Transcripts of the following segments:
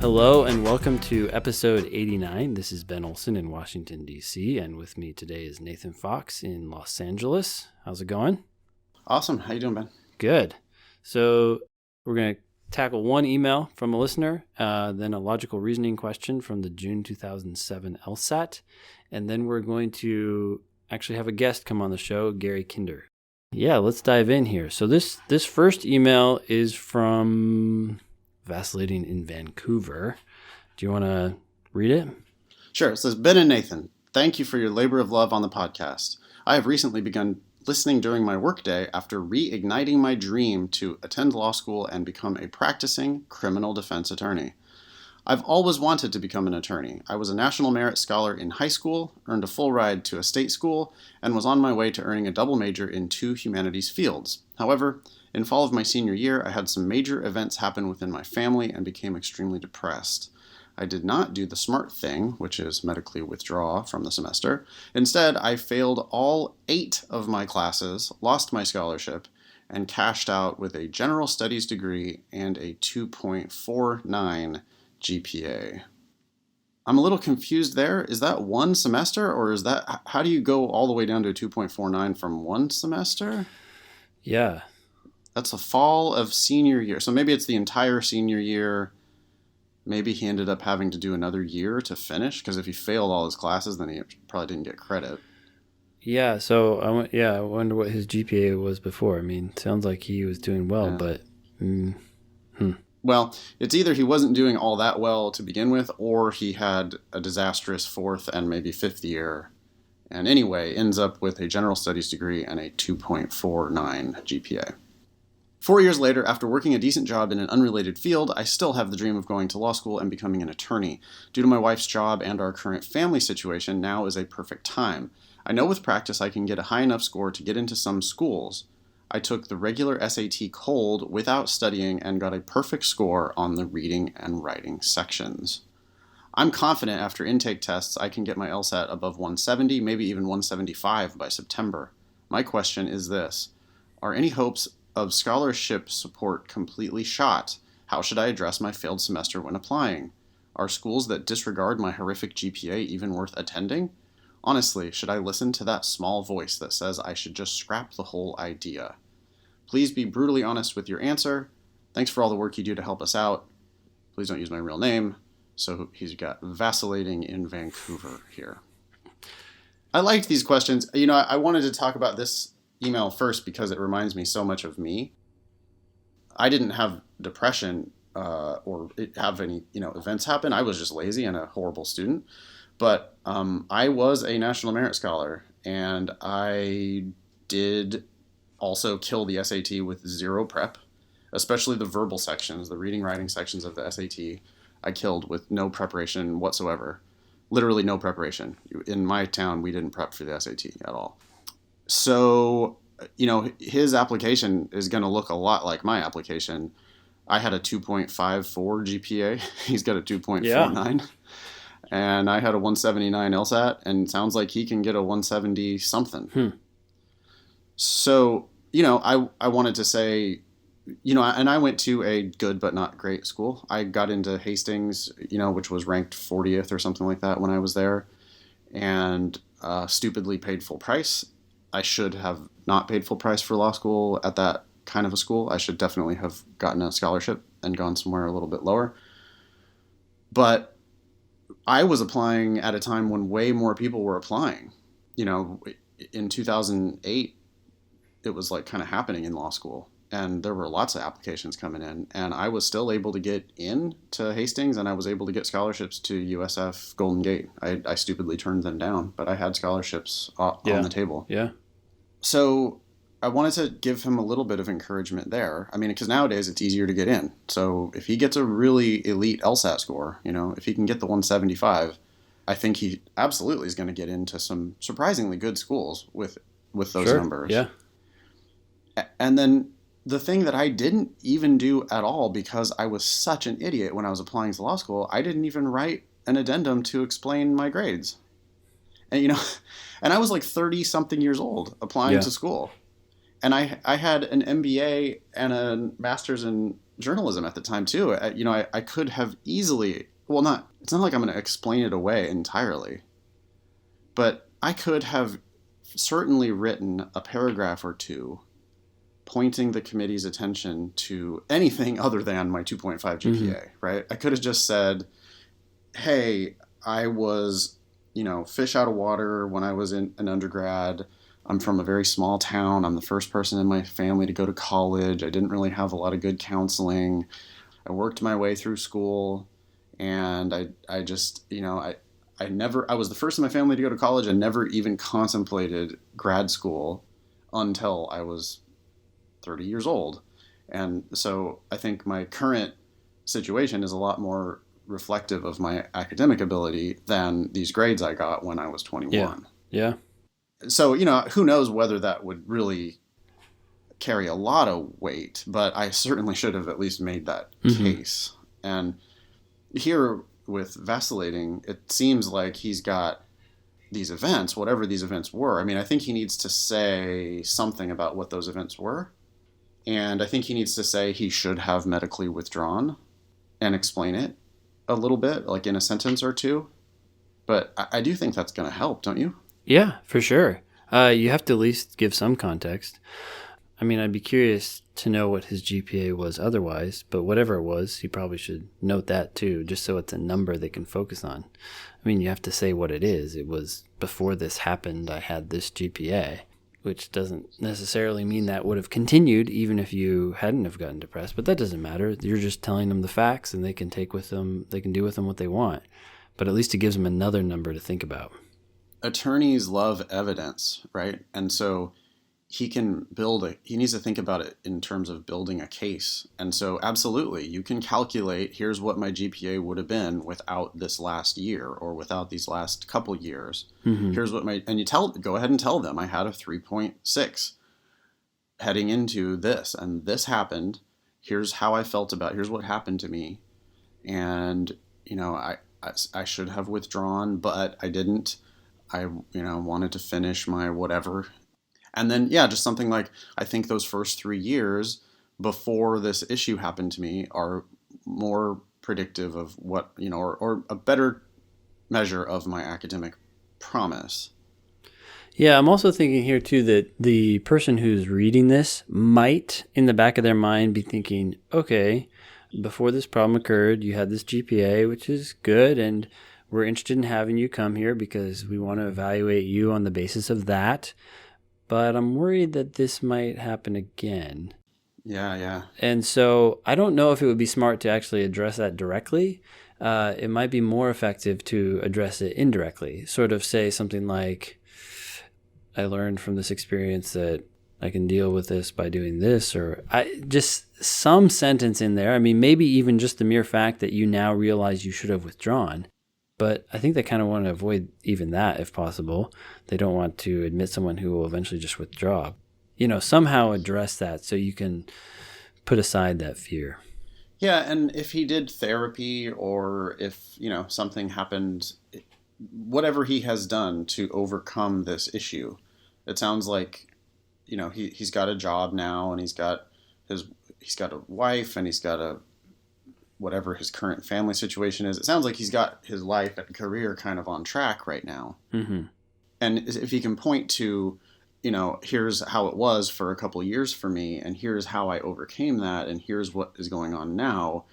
Hello and welcome to episode 89. This is Ben Olson in Washington, D.C., and with me today is Nathan Fox in Los Angeles. How's it going? Awesome. How you doing, Ben? Good. So we're going to tackle one email from a listener, then a logical reasoning question from the June 2007 LSAT, and then we're going to actually have a guest come on the show, Gary Kinder. Yeah, let's dive in here. So this first email is from Vacillating in Vancouver. Do you want to read it? Sure. It says, Ben and Nathan, thank you for your labor of love on the podcast. I have recently begun listening during my workday after reigniting my dream to attend law school and become a practicing criminal defense attorney. I've always wanted to become an attorney. I was a National Merit Scholar in high school, earned a full ride to a state school, and was on my way to earning a double major in 2 humanities fields. However, in fall of my senior year, I had some major events happen within my family and became extremely depressed. I did not do the smart thing, which is medically withdraw from the semester. Instead, I failed all 8 of my classes, lost my scholarship, and cashed out with a general studies degree and a 2.49 GPA. I'm a little confused there. Is that one semester, or is that, how do you go all the way down to a 2.49 from one semester? Yeah. That's the fall of senior year. So maybe it's the entire senior year. Maybe he ended up having to do another year to finish, because if he failed all his classes, then he probably didn't get credit. Yeah, so I wonder what his GPA was before. I mean, sounds like he was doing well, but... Well, it's either he wasn't doing all that well to begin with, or he had a disastrous 4th and maybe 5th year, and anyway, ends up with a general studies degree and a 2.49 GPA. 4 years later, after working a decent job in an unrelated field, I still have the dream of going to law school and becoming an attorney. Due to my wife's job and our current family situation, now is a perfect time. I know with practice I can get a high enough score to get into some schools. I took the regular SAT cold without studying and got a perfect score on the reading and writing sections. I'm confident after intake tests I can get my LSAT above 170, maybe even 175 by September. My question is this: are any hopes of scholarship support completely shot? How should I address my failed semester when applying? Are schools that disregard my horrific GPA even worth attending? Honestly, should I listen to that small voice that says I should just scrap the whole idea? Please be brutally honest with your answer. Thanks for all the work you do to help us out. Please don't use my real name. So he's got Vacillating in Vancouver here. I liked these questions. You know, I wanted to talk about this email first because it reminds me so much of me. I didn't have depression or have any events happen. I was just lazy and a horrible student. But I was a National Merit Scholar, and I did also kill the SAT with 0 prep, especially the verbal sections, the reading, writing sections of the SAT. I killed with no preparation whatsoever. Literally no preparation. In my town, we didn't prep for the SAT at all. So, his application is going to look a lot like my application. I had a 2.54 GPA. He's got a 2.49. Yeah. And I had a 179 LSAT, and it sounds like he can get a 170 something. So, I wanted to say, and I went to a good but not great school. I got into Hastings, which was ranked 40th or something like that when I was there, and stupidly paid full price. I should have not paid full price for law school at that kind of a school. I should definitely have gotten a scholarship and gone somewhere a little bit lower. But I was applying at a time when way more people were applying. In 2008, it was like kind of happening in law school, and there were lots of applications coming in, and I was still able to get in to Hastings, and I was able to get scholarships to USF Golden Gate. I stupidly turned them down, but I had scholarships on the table. Yeah. So I wanted to give him a little bit of encouragement there. I mean, because nowadays it's easier to get in. So if he gets a really elite LSAT score, if he can get the 175, I think he absolutely is going to get into some surprisingly good schools with those numbers. Yeah. And then the thing that I didn't even do at all, because I was such an idiot when I was applying to law school, I didn't even write an addendum to explain my grades. And, and I was like 30 something years old applying to school. And I had an MBA and a master's in journalism at the time too. I could have easily, well, not, it's not like I'm going to explain it away entirely, but I could have certainly written a paragraph or two pointing the committee's attention to anything other than my 2.5 GPA, right? I could have just said, hey, I was, fish out of water when I was in an undergrad. I'm from a very small town. I'm the first person in my family to go to college. I didn't really have a lot of good counseling. I worked my way through school, and I just, I was the first in my family to go to college. I never even contemplated grad school until I was 30 years old. And so I think my current situation is a lot more reflective of my academic ability than these grades I got when I was 21. Yeah. So, who knows whether that would really carry a lot of weight, but I certainly should have at least made that case. And here with vacillating, it seems like he's got these events, whatever these events were. I mean, I think he needs to say something about what those events were. And I think he needs to say he should have medically withdrawn and explain it a little bit, like in a sentence or two. But I do think that's going to help, don't you? Yeah, for sure. You have to at least give some context. I mean, I'd be curious to know what his GPA was otherwise, but whatever it was, he probably should note that too, just so it's a number they can focus on. I mean, you have to say what it is. It was before this happened, I had this GPA, which doesn't necessarily mean that would have continued even if you hadn't have gotten depressed, but that doesn't matter. You're just telling them the facts, and they can do with them what they want. But at least it gives them another number to think about. Attorneys love evidence, right? And so he needs to think about it in terms of building a case. And so absolutely, you can calculate, here's what my GPA would have been without this last year or without these last couple years. Here's what go ahead and tell them I had a 3.6 heading into this, and this happened. Here's how I felt here's what happened to me. And, I should have withdrawn, but I didn't. I, wanted to finish my whatever. And then, just something like, I think those first 3 years before this issue happened to me are more predictive of what, or a better measure of my academic promise. Yeah, I'm also thinking here too that the person who's reading this might, in the back of their mind, be thinking, okay, before this problem occurred, you had this GPA, which is good, and we're interested in having you come here because we want to evaluate you on the basis of that. But I'm worried that this might happen again. Yeah. And so I don't know if it would be smart to actually address that directly. It might be more effective to address it indirectly. Sort of say something like, I learned from this experience that I can deal with this by doing this, or just some sentence in there. I mean, maybe even just the mere fact that you now realize you should have withdrawn. But I think they kind of want to avoid even that if possible. They don't want to admit someone who will eventually just withdraw. Somehow address that so you can put aside that fear. Yeah, and if he did therapy or if, something happened, whatever he has done to overcome this issue, it sounds like, he's got a job now, and he's got a wife, and he's got whatever his current family situation is. It sounds like he's got his life and career kind of on track right now. And if he can point to, here's how it was for a couple of years for me, and here's how I overcame that, and here's what is going on now,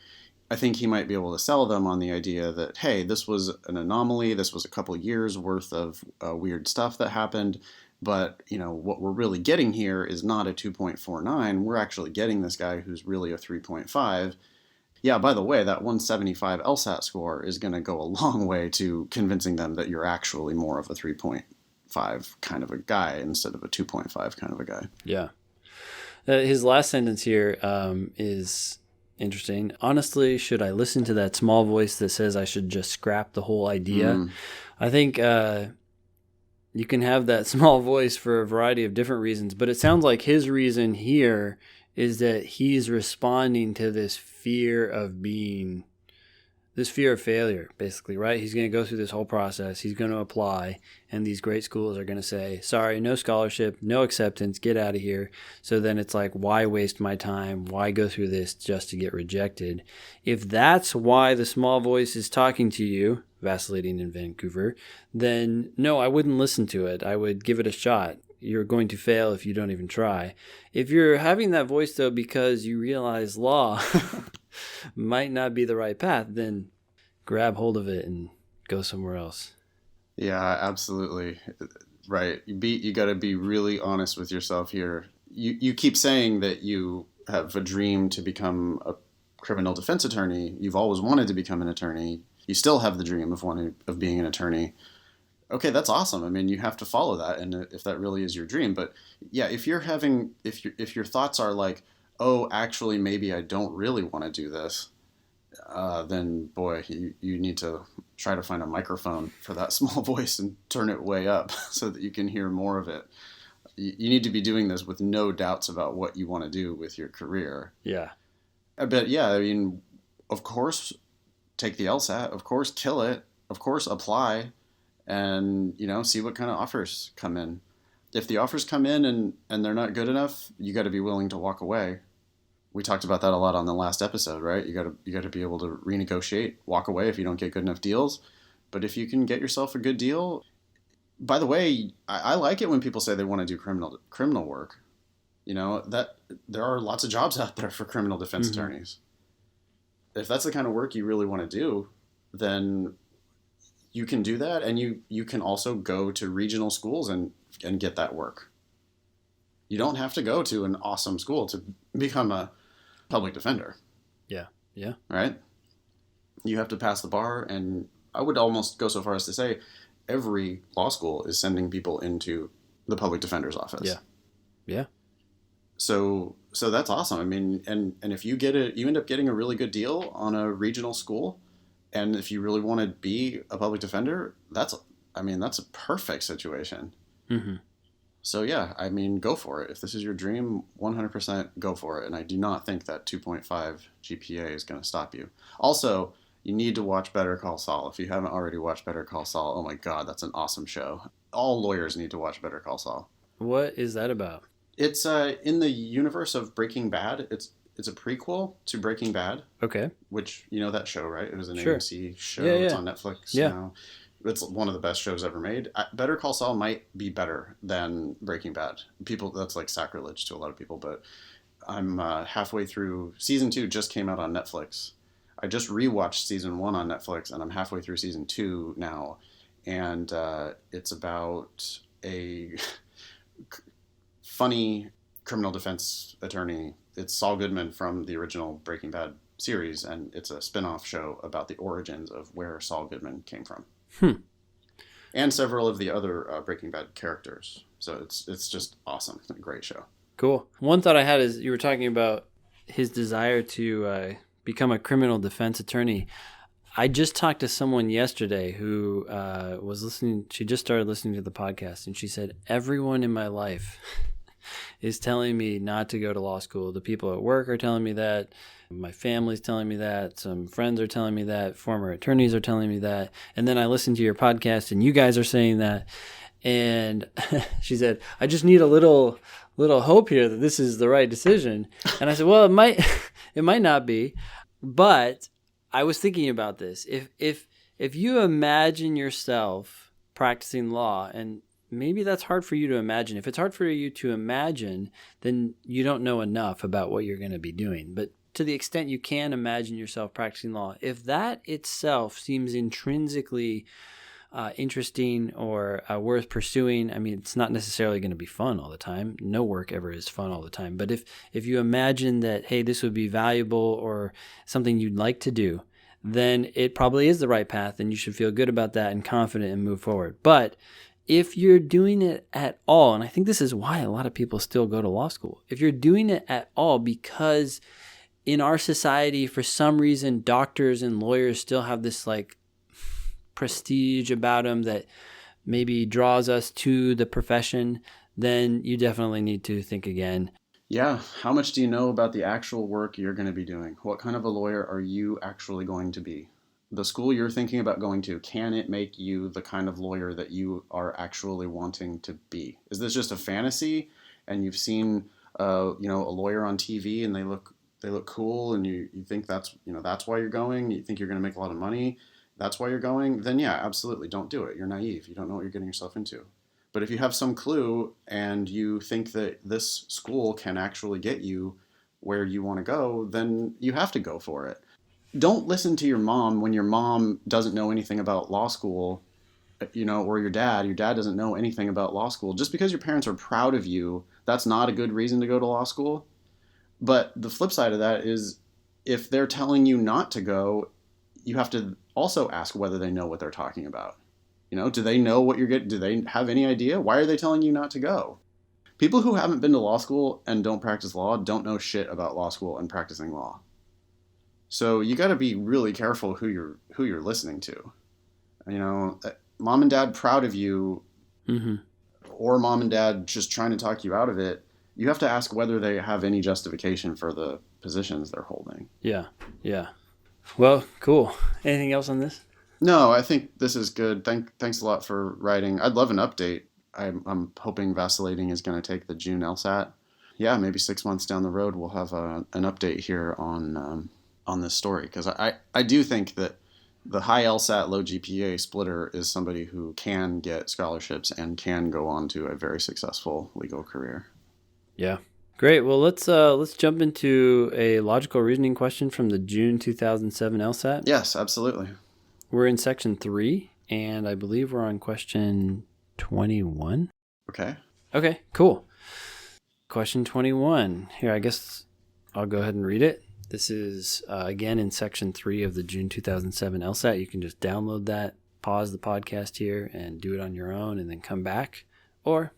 I think he might be able to sell them on the idea that, hey, this was an anomaly. This was a couple of years worth of weird stuff that happened. But, what we're really getting here is not a 2.49. We're actually getting this guy who's really a 3.5. Yeah, by the way, that 175 LSAT score is going to go a long way to convincing them that you're actually more of a 3.5 kind of a guy instead of a 2.5 kind of a guy. Yeah. His last sentence here is interesting. Honestly, should I listen to that small voice that says I should just scrap the whole idea? I think you can have that small voice for a variety of different reasons, but it sounds like his reason here is that he's responding to this fear of being this fear of failure, basically, right? He's going to go through this whole process. He's going to apply, and these great schools are going to say, sorry, no scholarship, no acceptance, get out of here. So then it's like, why waste my time? Why go through this just to get rejected? If that's why the small voice is talking to you, vacillating in Vancouver, then no, I wouldn't listen to it. I would give it a shot. You're going to fail if you don't even try. If you're having that voice, though, because you realize law might not be the right path, then grab hold of it and go somewhere else. Yeah, absolutely. Right. You got to be really honest with yourself here. You keep saying that you have a dream to become a criminal defense attorney. You've always wanted to become an attorney. You still have the dream of being an attorney. Okay, that's awesome. I mean, you have to follow that, and if that really is your dream. But yeah, if your thoughts are like, oh, actually, maybe I don't really want to do this, then boy, you need to try to find a microphone for that small voice and turn it way up so that you can hear more of it. You need to be doing this with no doubts about what you want to do with your career. Yeah. But yeah, I mean, of course, take the LSAT. Of course, kill it. Of course, apply. And, see what kind of offers come in. If the offers come in and they're not good enough, you got to be willing to walk away. We talked about that a lot on the last episode, right? You got to be able to renegotiate, walk away if you don't get good enough deals. But if you can get yourself a good deal, by the way, I like it when people say they want to do criminal work. That there are lots of jobs out there for criminal defense attorneys. If that's the kind of work you really want to do, then you can do that, and you can also go to regional schools and get that work. You don't have to go to an awesome school to become a public defender. Yeah. Yeah. Right? You have to pass the bar, and I would almost go so far as to say every law school is sending people into the public defender's office. Yeah. Yeah. So that's awesome. I mean, and if you end up getting a really good deal on a regional school, and if you really want to be a public defender, that's a perfect situation. Mm-hmm. So yeah, I mean, go for it. If this is your dream, 100% go for it. And I do not think that 2.5 GPA is going to stop you. Also, you need to watch Better Call Saul. If you haven't already watched Better Call Saul, oh my God, that's an awesome show. All lawyers need to watch Better Call Saul. What is that about? It's in the universe of Breaking Bad. It's a prequel to Breaking Bad. Okay. Which, that show, right? It was an Sure. AMC show. Yeah, It's yeah. on Netflix Yeah. now. It's one of the best shows ever made. Better Call Saul might be better than Breaking Bad. That's like sacrilege to a lot of people, but I'm halfway through. Season 2 just came out on Netflix. I just rewatched season 1 on Netflix, and I'm halfway through season 2 now. And it's about a funny criminal defense attorney. It's Saul Goodman from the original Breaking Bad series, and it's a spin-off show about the origins of where Saul Goodman came from. And several of the other Breaking Bad characters. So it's just awesome. It's a great show. Cool. One thought I had is you were talking about his desire to become a criminal defense attorney. I just talked to someone yesterday who was listening. She just started listening to the podcast, and she said, everyone in my life is telling me not to go to law school. The people at work are telling me that. My family's telling me that. Some friends are telling me that. Former attorneys are telling me that. And then I listened to your podcast, and you guys are saying that. And she said, I just need a little hope here that this is the right decision. And I said, well, it might not be. But I was thinking about this. If you imagine yourself practicing law, and maybe that's hard for you to imagine. If it's hard for you to imagine, then you don't know enough about what you're going to be doing. But to the extent you can imagine yourself practicing law, if that itself seems intrinsically interesting or worth pursuing, I mean, it's not necessarily going to be fun all the time. No work ever is fun all the time. But if you imagine that, hey, this would be valuable or something you'd like to do, then it probably is the right path, and you should feel good about that and confident and move forward. But if you're doing it at all, and I think this is why a lot of people still go to law school, if you're doing it at all because in our society, for some reason, doctors and lawyers still have this like prestige about them that maybe draws us to the profession, then you definitely need to think again. Yeah. How much do you know about the actual work you're going to be doing? What kind of a lawyer are you actually going to be? the school you're thinking about going to, can it make you the kind of lawyer that you are actually wanting to be? Is this just a fantasy and you've seen a lawyer on TV and they look cool and you think that's why you're going, you think you're going to make a lot of money, that's why you're going, then yeah, absolutely don't do it. You're naive. You don't know what you're getting yourself into. But if you have some clue and you think that this school can actually get you where you want to go, then you have to go for it. Don't listen to your mom when your mom doesn't know anything about law school, or your dad doesn't know anything about law school. Just because your parents are proud of you, that's not a good reason to go to law school. But the flip side of that is if they're telling you not to go, you have to also ask whether they know what they're talking about. Do they know what you're getting? Do they have any idea? Why are they telling you not to go? People who haven't been to law school and don't practice law don't know shit about law school and practicing law. So you got to be really careful who you're listening to. Mom and dad proud of you, mm-hmm. or mom and dad just trying to talk you out of it. You have to ask whether they have any justification for the positions they're holding. Yeah. Well, cool. Anything else on this? No, I think this is good. Thanks a lot for writing. I'd love an update. I'm hoping vacillating is going to take the June LSAT. Yeah, maybe 6 months down the road we'll have an update here on this story, because I do think that the high LSAT, low GPA splitter is somebody who can get scholarships and can go on to a very successful legal career. Yeah. Great. Well, let's jump into a logical reasoning question from the June 2007 LSAT. Yes, absolutely. We're in section 3, and I believe we're on question 21. Okay, cool. Question 21. Here, I guess I'll go ahead and read it. This is, again, in section 3 of the June 2007 LSAT. You can just download that, pause the podcast here, and do it on your own, and then come back. Or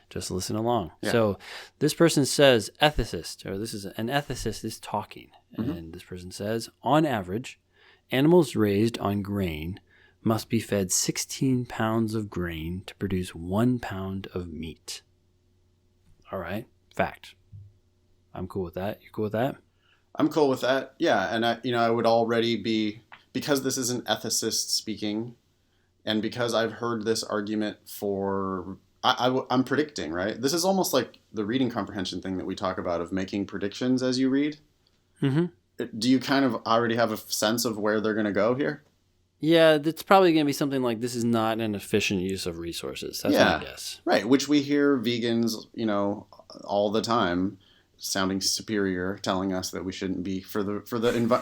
just listen along. Yeah. So this person says, ethicist, or this is an ethicist is talking. Mm-hmm. And this person says, on average, animals raised on grain must be fed 16 pounds of grain to produce 1 pound of meat. All right. Fact. I'm cool with that. You cool with that? I'm cool with that. Yeah. And I would already be, because this is an ethicist speaking, and because I've heard this argument I'm predicting, right? This is almost like the reading comprehension thing that we talk about of making predictions as you read. Mm-hmm. Do you kind of already have a sense of where they're going to go here? Yeah, it's probably going to be something like, this is not an efficient use of resources. That's my guess. Right, which we hear vegans, all the time, sounding superior, telling us that we shouldn't be for the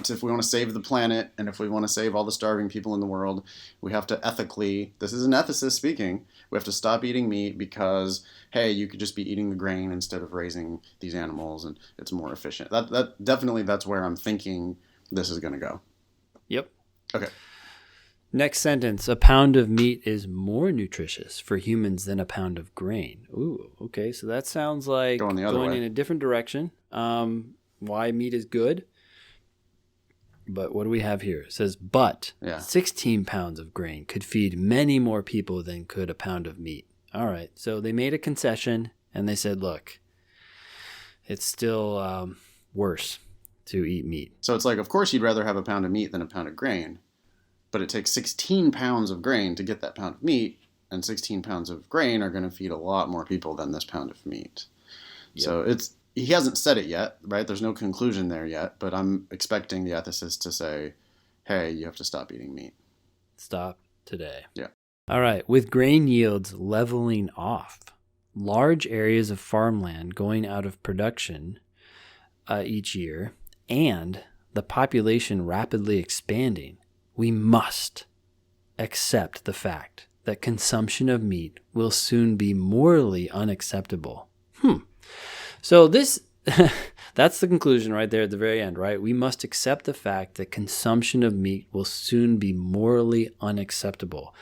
if we want to save the planet and if we want to save all the starving people in the world, we have to ethically, this is an ethicist speaking, we have to stop eating meat because, hey, you could just be eating the grain instead of raising these animals and it's more efficient. That definitely, that's where I'm thinking this is going to go. Yep. Okay. Next sentence, a pound of meat is more nutritious for humans than a pound of grain. Ooh, okay. So that sounds like going in a different direction. Why meat is good. But what do we have here? It says, 16 pounds of grain could feed many more people than could a pound of meat. All right. So they made a concession and they said, look, it's still worse to eat meat. So it's like, of course, you'd rather have a pound of meat than a pound of grain. But it takes 16 pounds of grain to get that pound of meat, and 16 pounds of grain are going to feed a lot more people than this pound of meat. Yep. So he hasn't said it yet, right? There's no conclusion there yet, but I'm expecting the ethicist to say, hey, you have to stop eating meat. Stop today. Yeah. All right. With grain yields leveling off, large areas of farmland going out of production each year, and the population rapidly expanding, we must accept the fact that consumption of meat will soon be morally unacceptable. So this, that's the conclusion right there at the very end, right? We must accept the fact that consumption of meat will soon be morally unacceptable.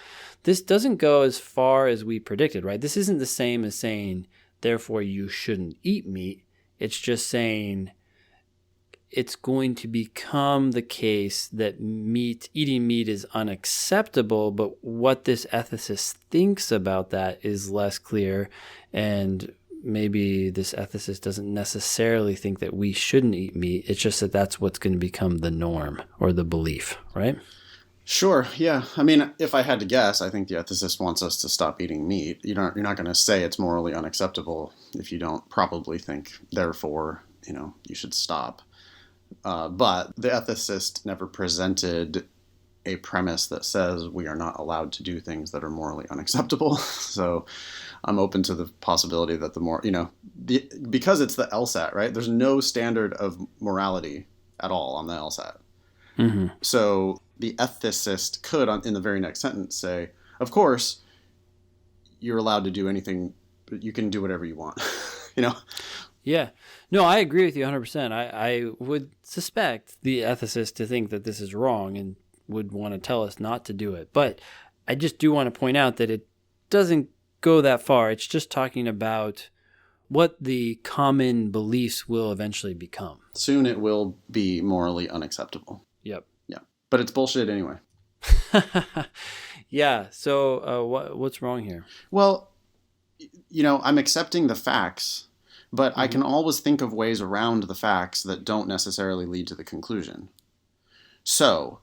This doesn't go as far as we predicted, right? This isn't the same as saying, therefore you shouldn't eat meat. It's just saying, it's going to become the case that eating meat is unacceptable, but what this ethicist thinks about that is less clear, and maybe this ethicist doesn't necessarily think that we shouldn't eat meat. It's just that that's what's going to become the norm or the belief, right? Sure. Yeah. I mean, if I had to guess, I think the ethicist wants us to stop eating meat. You're not going to say it's morally unacceptable if you don't probably think, therefore, you should stop. But the ethicist never presented a premise that says we are not allowed to do things that are morally unacceptable. So I'm open to the possibility that the more, because it's the LSAT, right? There's no standard of morality at all on the LSAT. Mm-hmm. So the ethicist could, in the very next sentence, say, of course, you're allowed to do anything, but you can do whatever you want, Yeah. No, I agree with you 100%. I would suspect the ethicist to think that this is wrong and would want to tell us not to do it. But I just do want to point out that it doesn't go that far. It's just talking about what the common beliefs will eventually become. Soon it will be morally unacceptable. Yep. Yeah. But it's bullshit anyway. Yeah. So what's wrong here? Well, I'm accepting the facts, but I can always think of ways around the facts that don't necessarily lead to the conclusion. So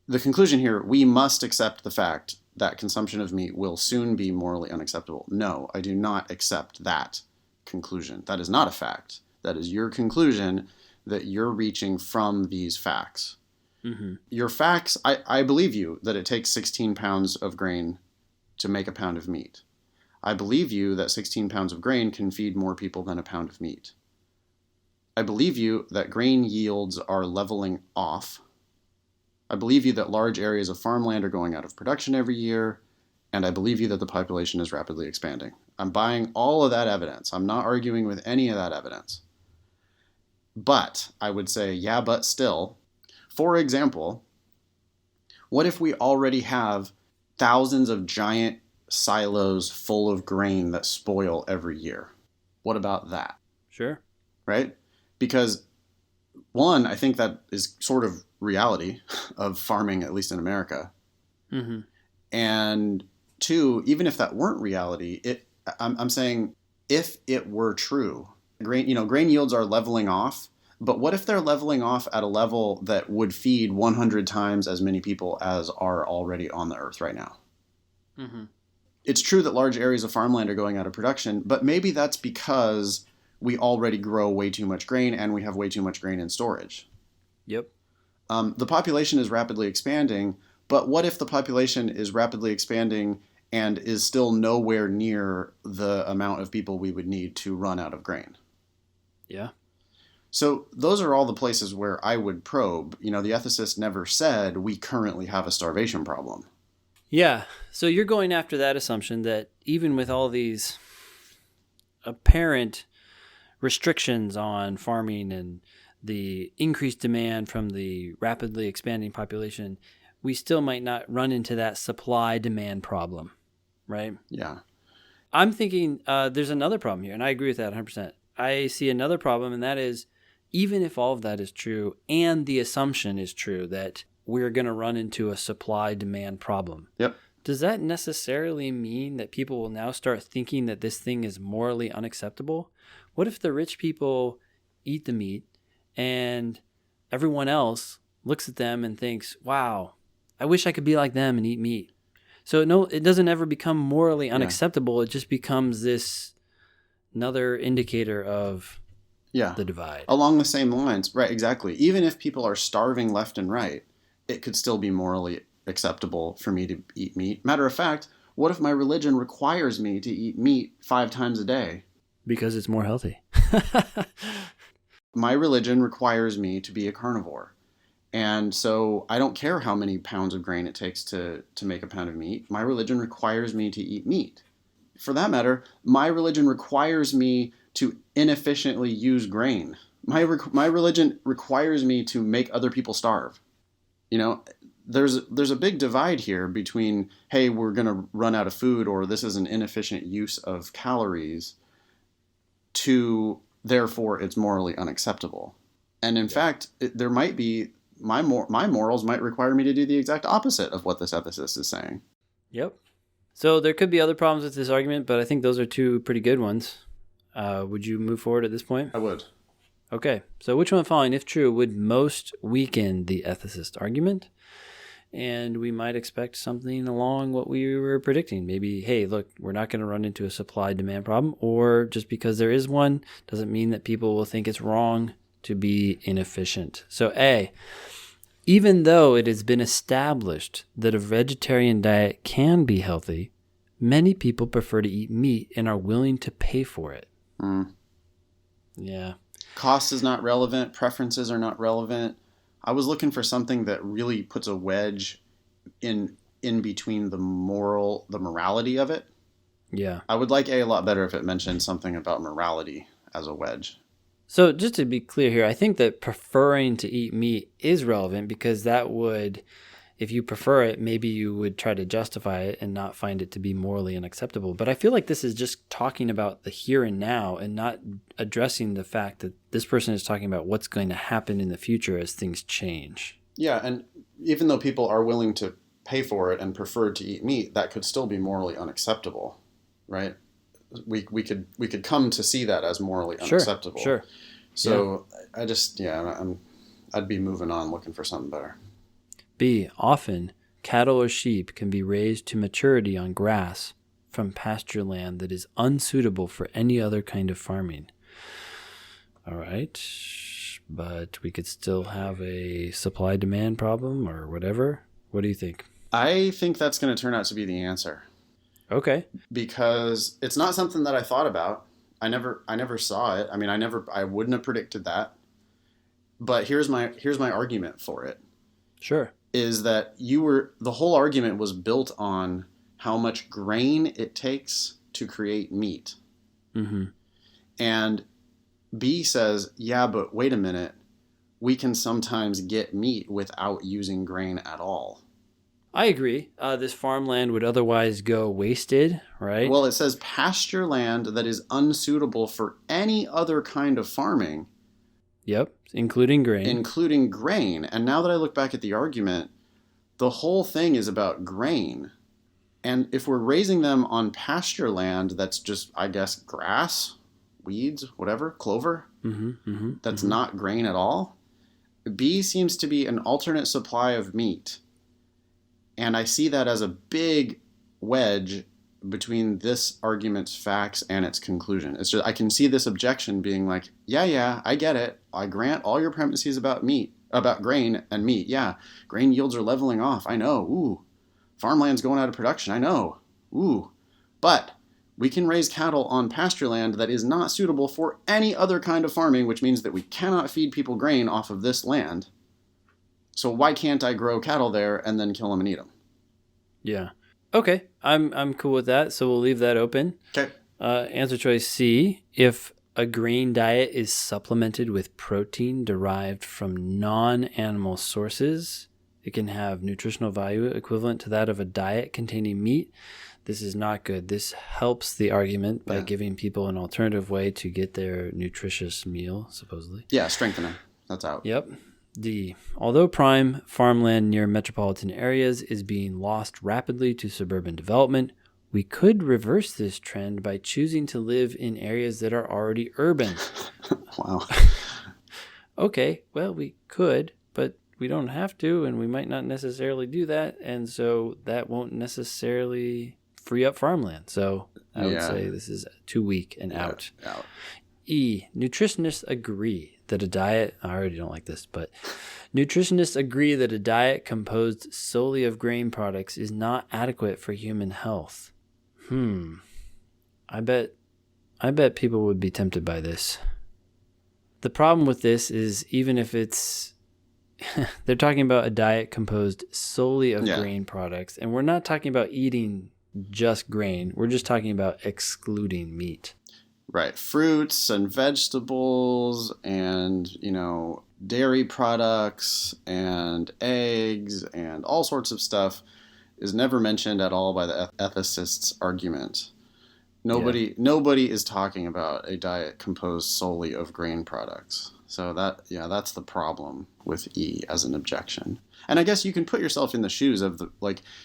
the conclusion here, we must accept the fact that consumption of meat will soon be morally unacceptable. No, I do not accept that conclusion. That is not a fact. That is your conclusion that you're reaching from these facts. Mm-hmm. Your facts, I believe you that it takes 16 pounds of grain to make a pound of meat. I believe you that 16 pounds of grain can feed more people than a pound of meat. I believe you that grain yields are leveling off. I believe you that large areas of farmland are going out of production every year, and I believe you that the population is rapidly expanding. I'm buying all of that evidence. I'm not arguing with any of that evidence. But I would say, yeah, but still. For example, what if we already have thousands of giant silos full of grain that spoil every year? What about that? Sure. Right? Because one, I think that is sort of reality of farming, at least in America. Mm-hmm. And two, even if that weren't reality, I'm saying if it were true, grain yields are leveling off. But what if they're leveling off at a level that would feed 100 times as many people as are already on the earth right now? Mm-hmm. It's true that large areas of farmland are going out of production, but maybe that's because we already grow way too much grain and we have way too much grain in storage. Yep. The population is rapidly expanding, but what if the population is rapidly expanding and is still nowhere near the amount of people we would need to run out of grain? Yeah. So those are all the places where I would probe. The ethicist never said we currently have a starvation problem. Yeah. So you're going after that assumption that even with all these apparent restrictions on farming and the increased demand from the rapidly expanding population, we still might not run into that supply-demand problem, right? Yeah. I'm thinking there's another problem here, and I agree with that 100%. I see another problem, and that is even if all of that is true and the assumption is true that we're going to run into a supply-demand problem. Yep. Does that necessarily mean that people will now start thinking that this thing is morally unacceptable? What if the rich people eat the meat and everyone else looks at them and thinks, wow, I wish I could be like them and eat meat? So no, it doesn't ever become morally unacceptable. It just becomes this another indicator of the divide. Along the same lines. Right, exactly. Even if people are starving left and right, it could still be morally acceptable for me to eat meat. Matter of fact, what if my religion requires me to eat meat 5 times a day? Because it's more healthy. My religion requires me to be a carnivore. And so I don't care how many pounds of grain it takes to make a pound of meat. My religion requires me to eat meat. For that matter, my religion requires me to inefficiently use grain. My religion requires me to make other people starve. There's a big divide here between, hey, we're going to run out of food, or this is an inefficient use of calories, to therefore it's morally unacceptable. And in fact, there might be, my morals might require me to do the exact opposite of what this ethicist is saying. Yep. So there could be other problems with this argument, but I think those are two pretty good ones. Would you move forward at this point? I would. Okay. So which one of the following, if true, would most weaken the ethicist argument? and we might expect something along what we were predicting. Maybe, hey, look, we're not going to run into a supply-demand problem, or just because there is one doesn't mean that people will think it's wrong to be inefficient. So A, even though it has been established that a vegetarian diet can be healthy, many people prefer to eat meat and are willing to pay for it. Yeah. Cost is not relevant. Preferences are not relevant. I was looking for something that really puts a wedge in between the morality of it. Yeah. I would like A lot better if it mentioned something about morality as a wedge. So just to be clear here, I think that preferring to eat meat is relevant because that would, if you prefer it, maybe you would try to justify it and not find it to be morally unacceptable. But I feel like this is just talking about the here and now and not addressing the fact that this person is talking about what's going to happen in the future as things change. Yeah, and even though people are willing to pay for it and prefer to eat meat, that could still be morally unacceptable, right? We could come to see that as morally unacceptable. Sure. So yeah. I'd be moving on, looking for something better. B, often cattle or sheep can be raised to maturity on grass from pasture land that is unsuitable for any other kind of farming. All right, but we could still have a supply-demand problem or whatever. What do you think? I think that's going to turn out to be the answer. Okay. Because it's not something that I thought about. I never saw it. I mean, I wouldn't have predicted that. But here's my argument for it. Sure. Is that the whole argument was built on how much grain it takes to create meat. Mm-hmm. And B says, yeah, but wait a minute. We can sometimes get meat without using grain at all. I agree. This farmland would otherwise go wasted, right? Well, it says pasture land that is unsuitable for any other kind of farming. Yep, including grain. And now that I look back at the argument, the whole thing is about grain. And if we're raising them on pasture land that's just, I guess, grass, weeds, whatever, clover, that's not grain at all, B seems to be an alternate supply of meat. And I see that as a big wedge between this argument's facts and its conclusion. It's just, I can see this objection being like, yeah, I get it. I grant all your premises about grain and meat. Yeah, grain yields are leveling off. I know. Ooh, farmland's going out of production. I know. Ooh, but we can raise cattle on pasture land that is not suitable for any other kind of farming, which means that we cannot feed people grain off of this land. So why can't I grow cattle there and then kill them and eat them? Yeah. Okay. I'm cool with that. So we'll leave that open. Okay. Answer choice C. If a grain diet is supplemented with protein derived from non-animal sources, it can have nutritional value equivalent to that of a diet containing meat. This is not good. This helps the argument by giving people an alternative way to get their nutritious meal, supposedly. Yeah, strengthening. That's out. Yep. D. Although prime farmland near metropolitan areas is being lost rapidly to suburban development, we could reverse this trend by choosing to live in areas that are already urban. Wow. Okay, well, we could, but we don't have to, and we might not necessarily do that, and so that won't necessarily free up farmland. So I would say this is too weak and out. E. Nutritionists agree that a diet, I already don't like this, but nutritionists agree that a diet composed solely of grain products is not adequate for human health. I bet people would be tempted by this. The problem with this is even if it's, they're talking about a diet composed solely of grain products, and we're not talking about eating just grain. We're just talking about excluding meat. Right. Fruits and vegetables and, dairy products and eggs and all sorts of stuff is never mentioned at all by the ethicist's argument. Nobody is talking about a diet composed solely of grain products. So that's the problem with E as an objection. And I guess you can put yourself in the shoes of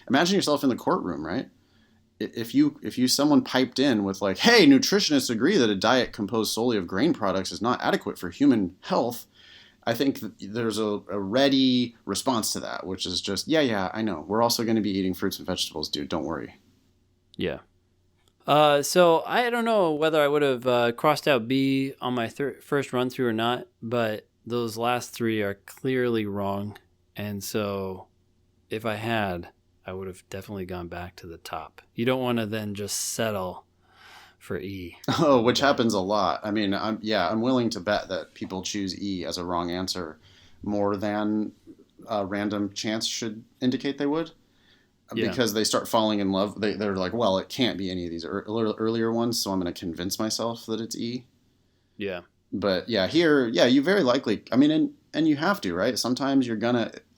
imagine yourself in the courtroom, right? If someone piped in with hey, nutritionists agree that a diet composed solely of grain products is not adequate for human health, I think there's a ready response to that, which is just, yeah, I know. We're also going to be eating fruits and vegetables, dude. Don't worry. Yeah. So I don't know whether I would have crossed out B on my first run through or not, but those last three are clearly wrong. And so if I had, I would have definitely gone back to the top. You don't want to then just settle for E. Oh, which happens a lot. I mean, I'm willing to bet that people choose E as a wrong answer more than random chance should indicate they would. Yeah. Because they start falling in love. They're like, well, it can't be any of these earlier ones, so I'm going to convince myself that it's E. Yeah. But yeah, here, yeah, you very likely, I mean, and you have to, right? Sometimes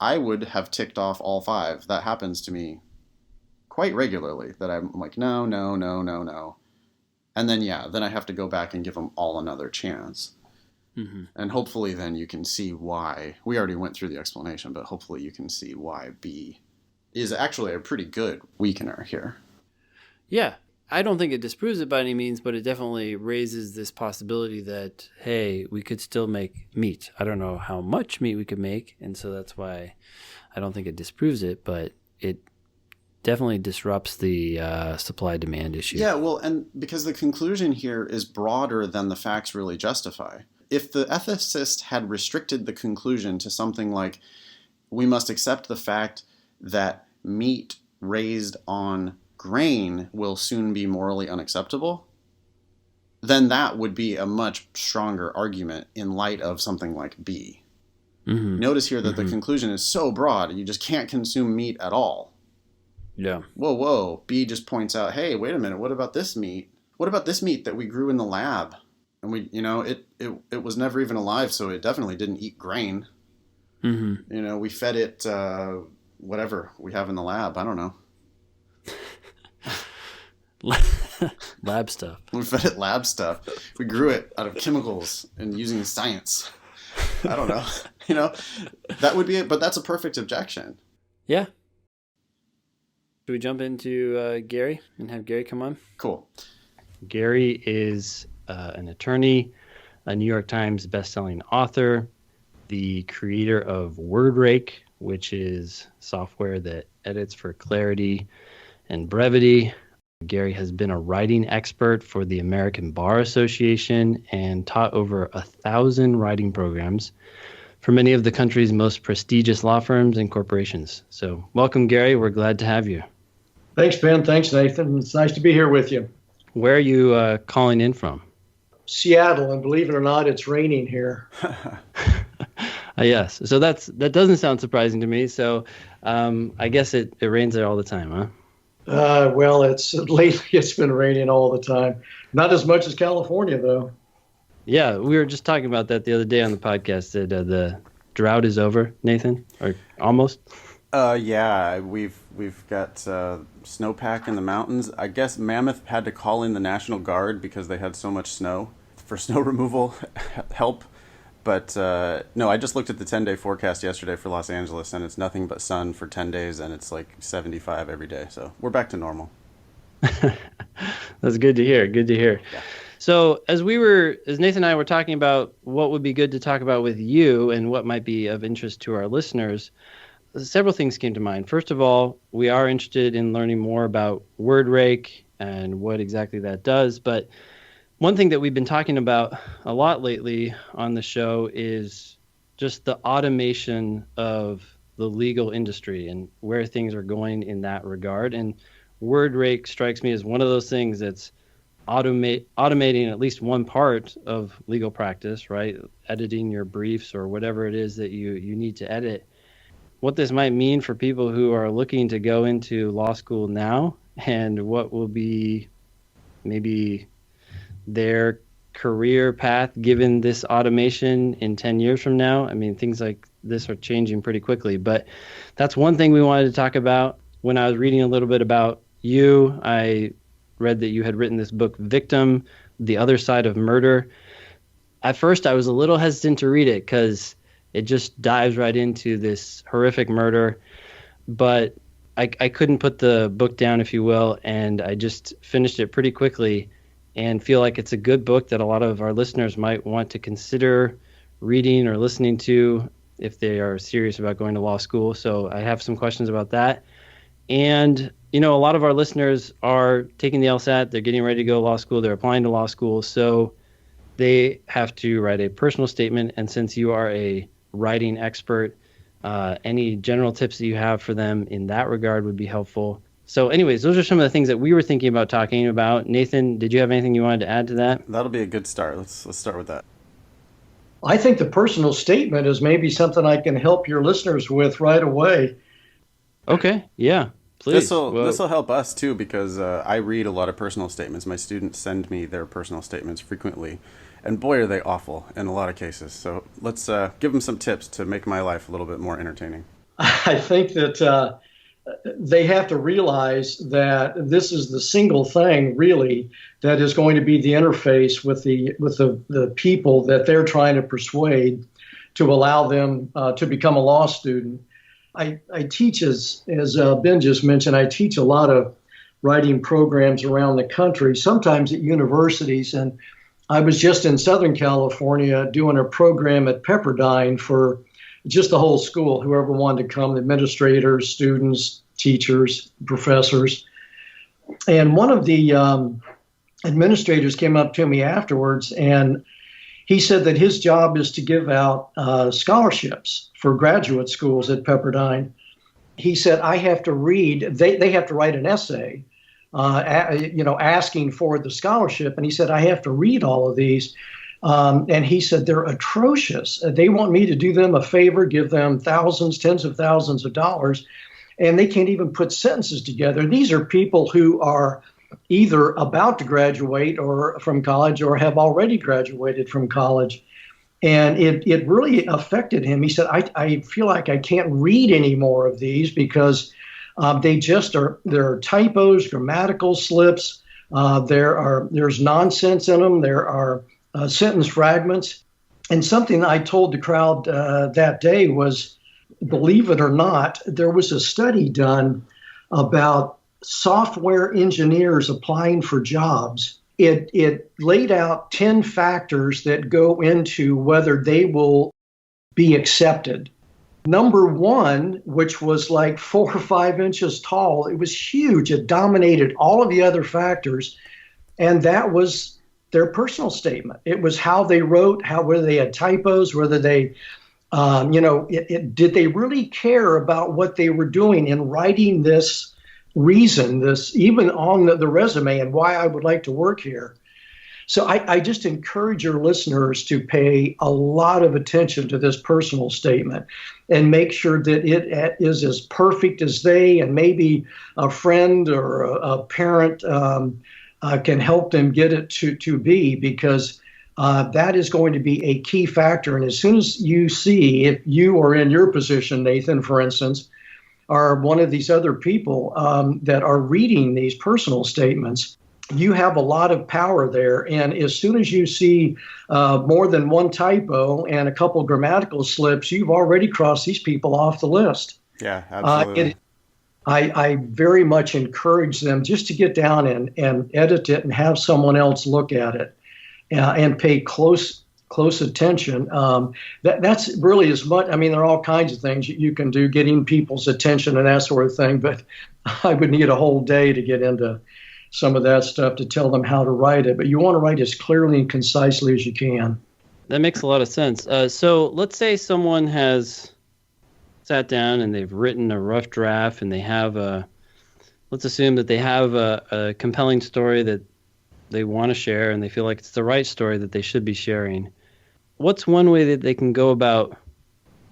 I would have ticked off all five. That happens to me quite regularly, that I'm like, no. And then, then I have to go back and give them all another chance. Mm-hmm. And hopefully then you can see why. We already went through the explanation, but hopefully you can see why B is actually a pretty good weakener here. Yeah. I don't think it disproves it by any means, but it definitely raises this possibility that, hey, we could still make meat. I don't know how much meat we could make, and so that's why I don't think it disproves it, but it definitely disrupts the supply-demand issue. Yeah, well, and because the conclusion here is broader than the facts really justify. If the ethicist had restricted the conclusion to something like, we must accept the fact that meat raised on grain will soon be morally unacceptable, then that would be a much stronger argument in light of something like B. Mm-hmm. Notice here that the conclusion is so broad, you just can't consume meat at all. Yeah. Whoa. B just points out, hey, wait a minute, what about this meat? What about this meat that we grew in the lab? And we, it was never even alive, so it definitely didn't eat grain. Mm-hmm. We fed it whatever we have in the lab. I don't know. Lab stuff. We fed it lab stuff. We grew it out of chemicals and using science. I don't know. That would be it, but that's a perfect objection. Yeah. Should we jump into Gary and have Gary come on? Cool. Gary is an attorney, a New York Times bestselling author, the creator of WordRake, which is software that edits for clarity and brevity. Gary has been a writing expert for the American Bar Association and taught over 1,000 writing programs for many of the country's most prestigious law firms and corporations. So welcome, Gary. We're glad to have you. Thanks, Ben. Thanks, Nathan. It's nice to be here with you. Where are you calling in from? Seattle, and believe it or not, it's raining here. Yes. So that doesn't sound surprising to me. So I guess it rains there all the time, huh? Well, lately it's been raining all the time. Not as much as California, though. Yeah, we were just talking about that the other day on the podcast. That the drought is over, Nathan, or almost. Yeah, we've got snowpack in the mountains. I guess Mammoth had to call in the National Guard because they had so much snow for snow removal help. But no, I just looked at the 10-day forecast yesterday for Los Angeles, and it's nothing but sun for 10 days, and it's like 75 every day. So we're back to normal. That's good to hear. Good to hear. Yeah. So as Nathan and I were talking about what would be good to talk about with you and what might be of interest to our listeners, several things came to mind. First of all, we are interested in learning more about WordRake and what exactly that does. But one thing that we've been talking about a lot lately on the show is just the automation of the legal industry and where things are going in that regard. And WordRake strikes me as one of those things that's automating at least one part of legal practice, right? Editing your briefs or whatever it is that you need to edit. What this might mean for people who are looking to go into law school now, and what will be maybe their career path given this automation in 10 years from now. I mean, things like this are changing pretty quickly, but that's one thing we wanted to talk about. When I was reading a little bit about you, I read that you had written this book, Victim, The Other Side of Murder. At first, I was a little hesitant to read it because it just dives right into this horrific murder, but I couldn't put the book down, if you will, and I just finished it pretty quickly and feel like it's a good book that a lot of our listeners might want to consider reading or listening to if they are serious about going to law school. So I have some questions about that. And, a lot of our listeners are taking the LSAT. They're getting ready to go to law school. They're applying to law school. So they have to write a personal statement. And since you are a writing expert, any general tips that you have for them in that regard would be helpful. So anyways, those are some of the things that we were thinking about talking about. Nathan, did you have anything you wanted to add to that? That'll be a good start. Let's start with that. I think the personal statement is maybe something I can help your listeners with right away. Okay, yeah, please. This will help us too, because I read a lot of personal statements. My students send me their personal statements frequently, and boy, are they awful in a lot of cases. So let's give them some tips to make my life a little bit more entertaining. I think that they have to realize that this is the single thing really that is going to be the interface with the people that they're trying to persuade to allow them to become a law student. I teach, as Ben just mentioned, I teach a lot of writing programs around the country, sometimes at universities. And I was just in Southern California doing a program at Pepperdine for just the whole school, whoever wanted to come, administrators, students, teachers, professors. And one of the administrators came up to me afterwards, and he said that his job is to give out scholarships for graduate schools at Pepperdine. He said, I have to read, they have to write an essay, asking for the scholarship. And he said, I have to read all of these. And he said, they're atrocious. They want me to do them a favor, give them thousands, tens of thousands of dollars, and they can't even put sentences together. These are people who are either about to graduate or from college or have already graduated from college. And it really affected him. He said, I feel like I can't read any more of these because there are typos, grammatical slips. There's nonsense in them. There are sentence fragments. And something I told the crowd that day was, believe it or not, there was a study done about software engineers applying for jobs. It laid out 10 factors that go into whether they will be accepted. Number one, which was like 4 or 5 inches tall, it was huge. It dominated all of the other factors. And that was their personal statement. It was how they wrote, whether they had typos, whether they, did they really care about what they were doing in writing this reason, this even on the resume, and why I would like to work here. So I just encourage your listeners to pay a lot of attention to this personal statement and make sure that it is as perfect as they and maybe a friend or a parent can help them get it to be, because that is going to be a key factor. And as soon as you see, if you are in your position, Nathan, for instance, are one of these other people that are reading these personal statements, you have a lot of power there. And as soon as you see more than one typo and a couple grammatical slips, you've already crossed these people off the list. Yeah, absolutely. I very much encourage them just to get down and edit it and have someone else look at it and pay close attention. That's really as much. I mean, there are all kinds of things you can do, getting people's attention and that sort of thing, but I would need a whole day to get into some of that stuff to tell them how to write it. But you want to write as clearly and concisely as you can. That makes a lot of sense. So let's say someone has sat down and they've written a rough draft, and they have let's assume that they have a compelling story that they want to share, and they feel like it's the right story that they should be sharing. What's one way that they can go about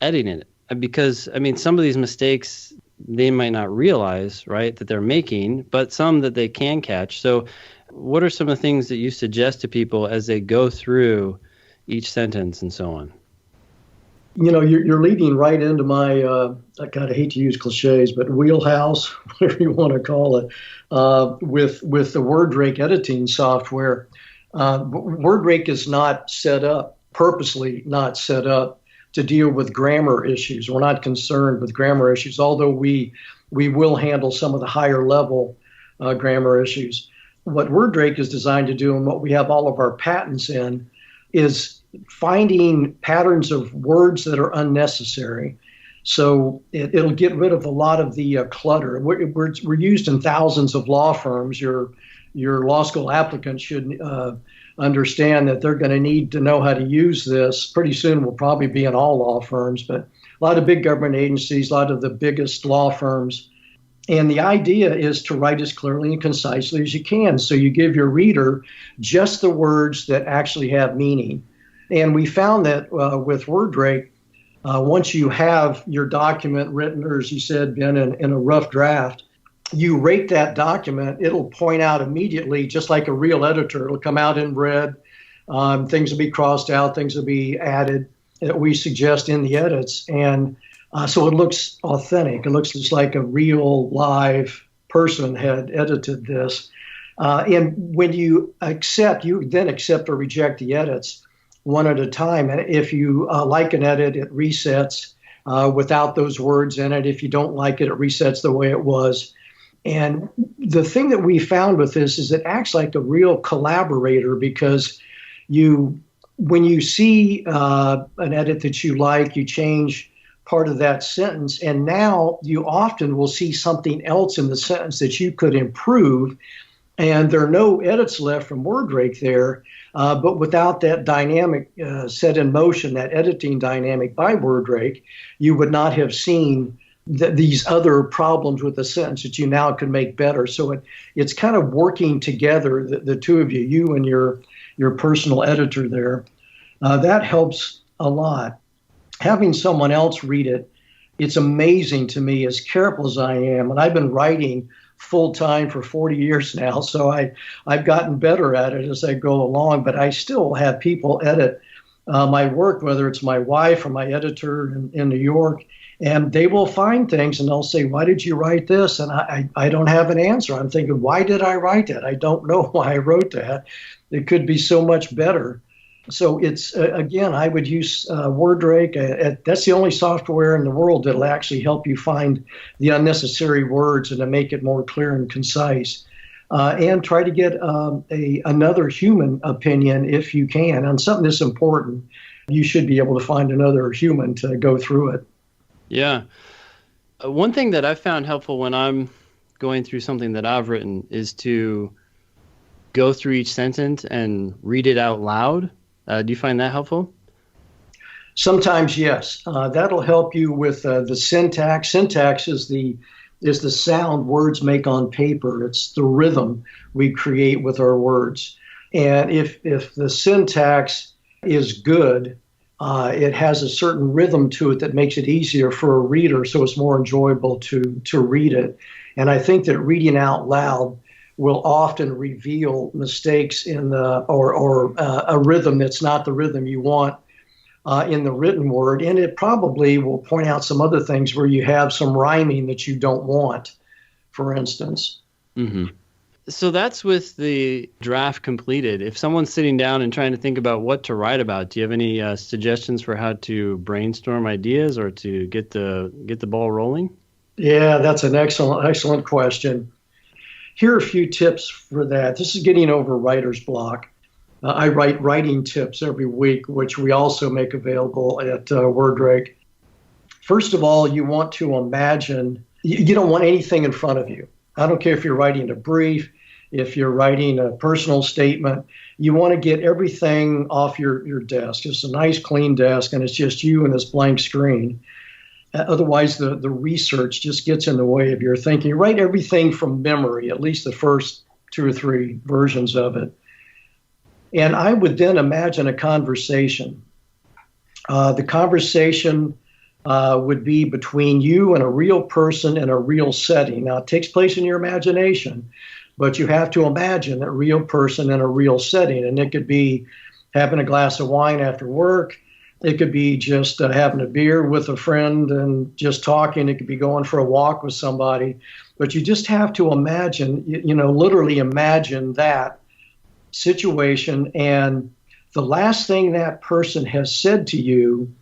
editing it? Because, I mean, some of these mistakes they might not realize, right, that they're making, but some that they can catch. So what are some of the things that you suggest to people as they go through each sentence and so on? You know, you're leading right into my, I kind of hate to use cliches, but wheelhouse, whatever you want to call it, with the WordRake editing software. WordRake is not set up, purposely not set up to deal with grammar issues. We're not concerned with grammar issues, although we will handle some of the higher level grammar issues. What WordRake is designed to do, and what we have all of our patents in, is finding patterns of words that are unnecessary. So it'll get rid of a lot of the clutter. We're used in thousands of law firms. Your law school applicants should understand that they're going to need to know how to use this. Pretty soon we'll probably be in all law firms, but a lot of big government agencies, a lot of the biggest law firms. And the idea is to write as clearly and concisely as you can. So you give your reader just the words that actually have meaning. And we found that with WordRake, once you have your document written, or as you said, Ben, in a rough draft, you rate that document, it'll point out immediately, just like a real editor. It'll come out in red. Things will be crossed out, things will be added that we suggest in the edits. And so it looks authentic. It looks just like a real live person had edited this. And when you then accept or reject the edits one at a time. And if you like an edit, it resets without those words in it. If you don't like it, it resets the way it was. And the thing that we found with this is it acts like a real collaborator, because when you see an edit that you like, you change part of that sentence, and now you often will see something else in the sentence that you could improve, and there are no edits left from WordRake there, but without that dynamic set in motion, that editing dynamic by WordRake, you would not have seen these other problems with the sentence that you now can make better. So it's kind of working together, the two of you and your personal editor there. That helps a lot. Having someone else read it, it's amazing to me, as careful as I am, and I've been writing full time for 40 years now, so I've gotten better at it as I go along, but I still have people edit my work, whether it's my wife or my editor in New York, and they will find things and they'll say, "Why did you write this?" And I don't have an answer. I'm thinking, why did I write that? I don't know why I wrote that. It could be so much better. So it's, again, I would use WordRake. That's the only software in the world that'll actually help you find the unnecessary words and to make it more clear and concise. And try to get another human opinion if you can. On something this important, you should be able to find another human to go through it. Yeah. One thing that I've found helpful when I'm going through something that I've written is to go through each sentence and read it out loud. Do you find that helpful? Sometimes, yes. That'll help you with the syntax. Syntax is the sound words make on paper. It's the rhythm we create with our words. And if the syntax is good, it has a certain rhythm to it that makes it easier for a reader, so it's more enjoyable to read it. And I think that reading out loud will often reveal mistakes in or a rhythm that's not the rhythm you want in the written word, and it probably will point out some other things where you have some rhyming that you don't want, for instance. Mm-hmm. So that's with the draft completed. If someone's sitting down and trying to think about what to write about, do you have any suggestions for how to brainstorm ideas or to get the ball rolling? Yeah, that's an excellent question. Here are a few tips for that. This is getting over writer's block. I write writing tips every week, which we also make available at WordRake. First of all, you want to imagine, you don't want anything in front of you. I don't care if you're writing a brief, if you're writing a personal statement, you want to get everything off your desk. It's a nice clean desk and it's just you and this blank screen. Otherwise, the research just gets in the way of your thinking. You write everything from memory, at least the first 2 or 3 versions of it. And I would then imagine a conversation. The conversation would be between you and a real person in a real setting. Now, it takes place in your imagination, but you have to imagine a real person in a real setting. And it could be having a glass of wine after work. It could be just having a beer with a friend and just talking. It could be going for a walk with somebody. But you just have to imagine, literally imagine that situation. And the last thing that person has said to you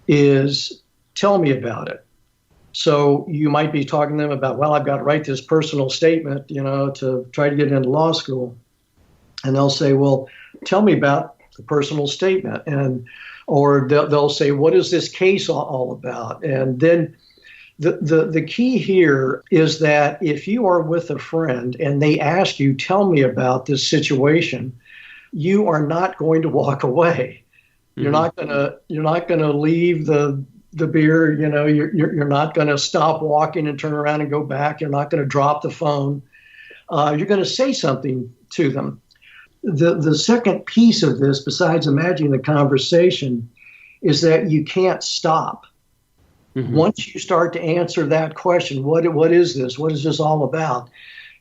is, tell me about it. So you might be talking to them about, well, I've got to write this personal statement, to try to get into law school. And they'll say, well, tell me about a personal statement, or they'll say, what is this case all about? And then the key here is that if you are with a friend and they ask you, tell me about this situation, you are not going to walk away. You're not gonna leave the beer. You're not gonna stop walking and turn around and go back. You're not gonna drop the phone. You're gonna say something to them. The second piece of this, besides imagining the conversation, is that you can't stop. Once you start to answer that question, what is this? What is this all about?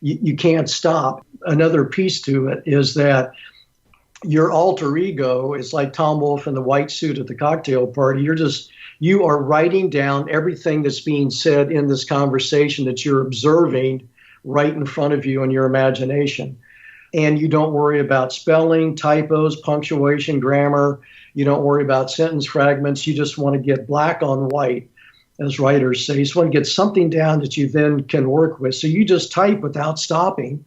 You can't stop. Another piece to it is that your alter ego is like Tom Wolfe in the white suit at the cocktail party. You are writing down everything that's being said in this conversation that you're observing right in front of you in your imagination. And you don't worry about spelling, typos, punctuation, grammar. You don't worry about sentence fragments. You just want to get black on white, as writers say. You just want to get something down that you then can work with. So you just type without stopping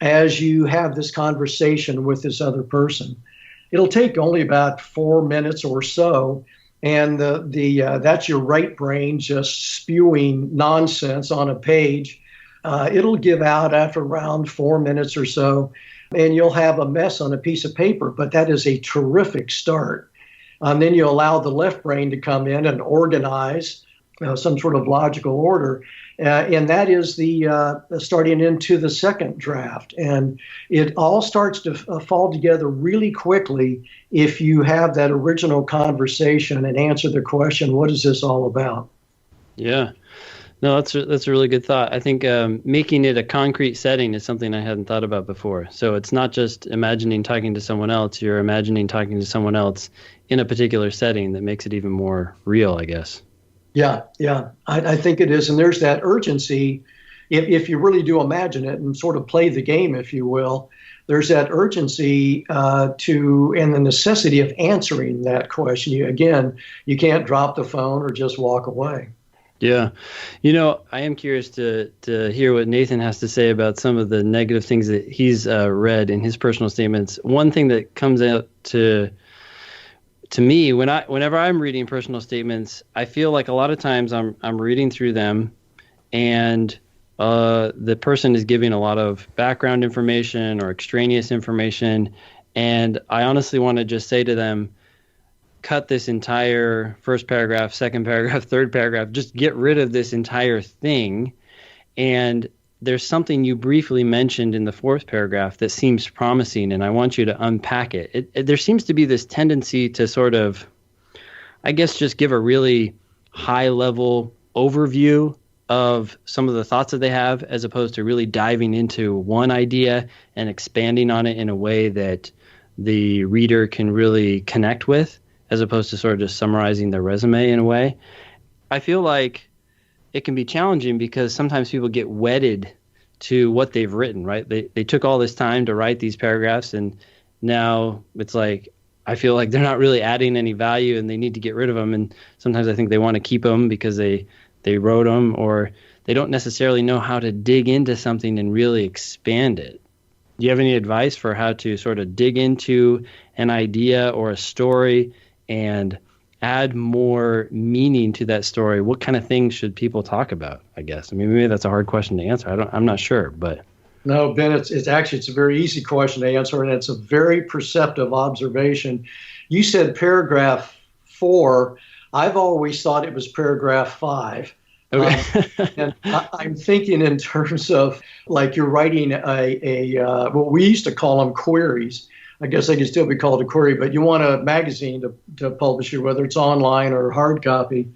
as you have this conversation with this other person. It'll take only about 4 minutes or so, and that's your right brain just spewing nonsense on a page. It'll give out after around 4 minutes or so, and you'll have a mess on a piece of paper, but that is a terrific start. Then you allow the left brain to come in and organize some sort of logical order. And that is the starting into the second draft. And it all starts to fall together really quickly if you have that original conversation and answer the question, what is this all about? Yeah. No, that's a really good thought. I think making it a concrete setting is something I hadn't thought about before. So it's not just imagining talking to someone else. You're imagining talking to someone else in a particular setting that makes it even more real, I guess. Yeah. I think it is. And there's that urgency. If you really do imagine it and sort of play the game, if you will, there's that urgency and the necessity of answering that question. You can't drop the phone or just walk away. Yeah. I am curious to hear what Nathan has to say about some of the negative things that he's read in his personal statements. One thing that comes out to me whenever I'm reading personal statements, I feel like a lot of times I'm reading through them and the person is giving a lot of background information or extraneous information, and I honestly want to just say to them, cut this entire first paragraph, second paragraph, third paragraph, just get rid of this entire thing. And there's something you briefly mentioned in the fourth paragraph that seems promising, and I want you to unpack it. There seems to be this tendency to sort of, I guess, just give a really high-level overview of some of the thoughts that they have, as opposed to really diving into one idea and expanding on it in a way that the reader can really connect with, as opposed to sort of just summarizing their resume in a way. I feel like it can be challenging because sometimes people get wedded to what they've written, right? They took all this time to write these paragraphs, and now it's like, I feel like they're not really adding any value and they need to get rid of them. And sometimes I think they want to keep them because they wrote them, or they don't necessarily know how to dig into something and really expand it. Do you have any advice for how to sort of dig into an idea or a story and add more meaning to that story? What kind of things should people talk about, I guess? I mean, maybe that's a hard question to answer. I'm not sure, but. No, Ben, it's a very easy question to answer, and it's a very perceptive observation. You said paragraph 4. I've always thought it was paragraph 5. Okay. And I'm thinking in terms of, like, you're writing what we used to call them queries. I guess they could still be called a query, but you want a magazine to publish it, whether it's online or hard copy.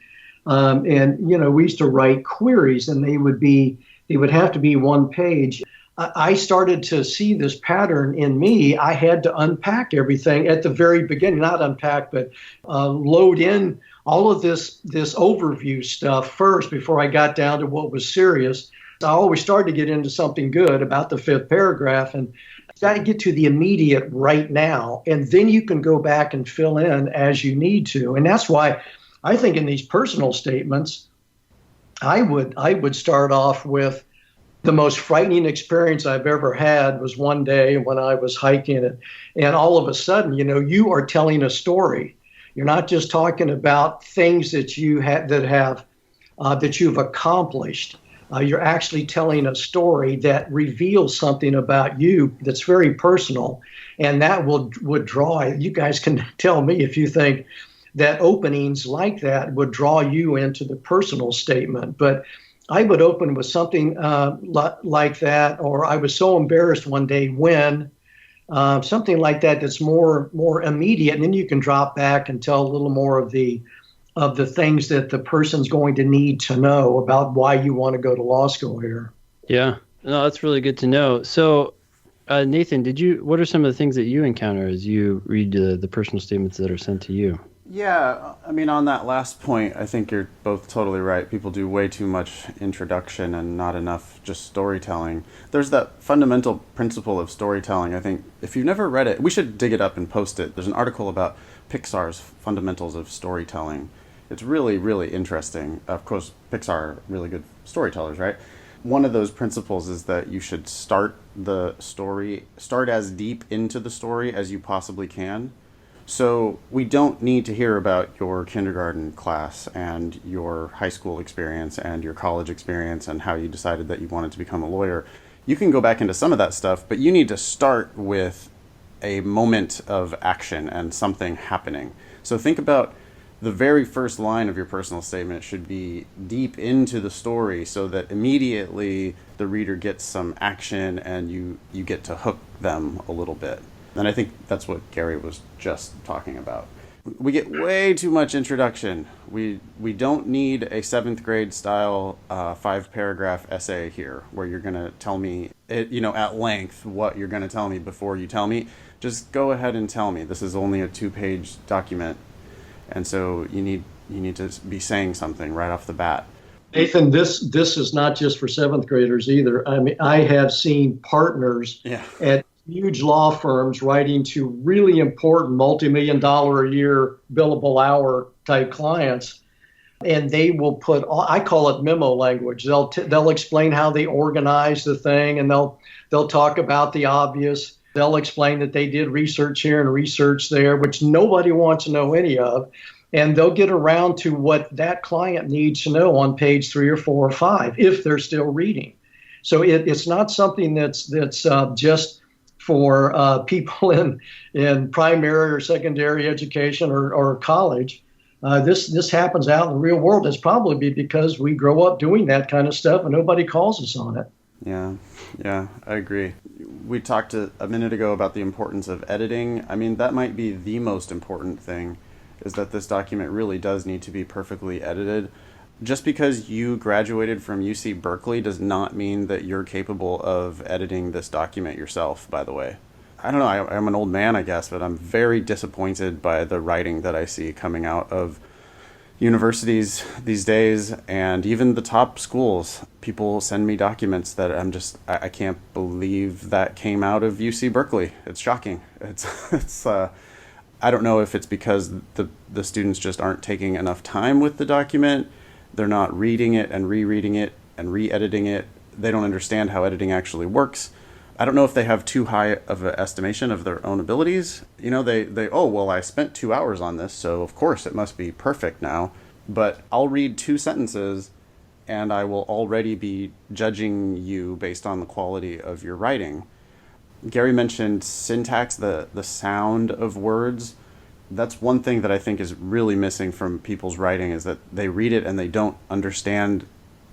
And we used to write queries, and they would have to be one page. I started to see this pattern in me. I had to unpack everything at the very beginning, not unpack, but load in all of this overview stuff first before I got down to what was serious. I always started to get into something good about the 5th paragraph, and you got to get to the immediate right now, and then you can go back and fill in as you need to. And that's why I think in these personal statements, I would start off with, The most frightening experience I've ever had was one day when I was hiking it, and all of a sudden, you are telling a story. You're not just talking about things that you have that you've accomplished. You're actually telling a story that reveals something about you that's very personal, and that would draw. You guys can tell me if you think that openings like that would draw you into the personal statement, but I would open with something like that, or I was so embarrassed one day when something like that that's more immediate, and then you can drop back and tell a little more of the things that the person's going to need to know about why you want to go to law school here. Yeah, no, that's really good to know. So, Nathan, what are some of the things that you encounter as you read the personal statements that are sent to you? Yeah, I mean, on that last point, I think you're both totally right. People do way too much introduction and not enough just storytelling. There's that fundamental principle of storytelling. I think if you've never read it, we should dig it up and post it. There's an article about Pixar's fundamentals of storytelling. It's really, really interesting. Of course, Pixar are really good storytellers, right? One of those principles is that you should start as deep into the story as you possibly can. So we don't need to hear about your kindergarten class and your high school experience and your college experience and how you decided that you wanted to become a lawyer. You can go back into some of that stuff, but you need to start with a moment of action and something happening. So think about the very first line of your personal statement should be deep into the story so that immediately the reader gets some action and you get to hook them a little bit. And I think that's what Gary was just talking about. We get way too much introduction. We don't need a 7th grade style 5-paragraph essay here where you're going to tell me, at length what you're going to tell me before you tell me. Just go ahead and tell me. This is only a 2-page document. And so you need to be saying something right off the bat. Nathan, this is not just for 7th graders either. I mean, I have seen partners at huge law firms writing to really important multi-million-dollar a year billable hour type clients, and they will put, I call it memo language. They'll explain how they organize the thing, and they'll talk about the obvious. They'll explain that they did research here and research there, which nobody wants to know any of, and they'll get around to what that client needs to know on page 3 or 4 or 5 if they're still reading. So it's not something that's just for people in primary or secondary education or college. This happens out in the real world. It's probably because we grow up doing that kind of stuff and nobody calls us on it. Yeah, I agree. We talked a minute ago about the importance of editing. I mean, that might be the most important thing, is that this document really does need to be perfectly edited. Just because you graduated from UC Berkeley does not mean that you're capable of editing this document yourself, by the way. I don't know, I'm an old man, I guess, but I'm very disappointed by the writing that I see coming out of universities these days, and even the top schools. People send me documents that I can't believe that came out of UC Berkeley. It's shocking. It's I don't know if it's because the students just aren't taking enough time with the document. They're not reading it and rereading it and re-editing it. They don't understand how editing actually works. I don't know if they have too high of an estimation of their own abilities. I spent 2 hours on this, so of course it must be perfect now. But I'll read 2 sentences and I will already be judging you based on the quality of your writing. Gary mentioned syntax, the sound of words. That's one thing that I think is really missing from people's writing, is that they read it and they don't understand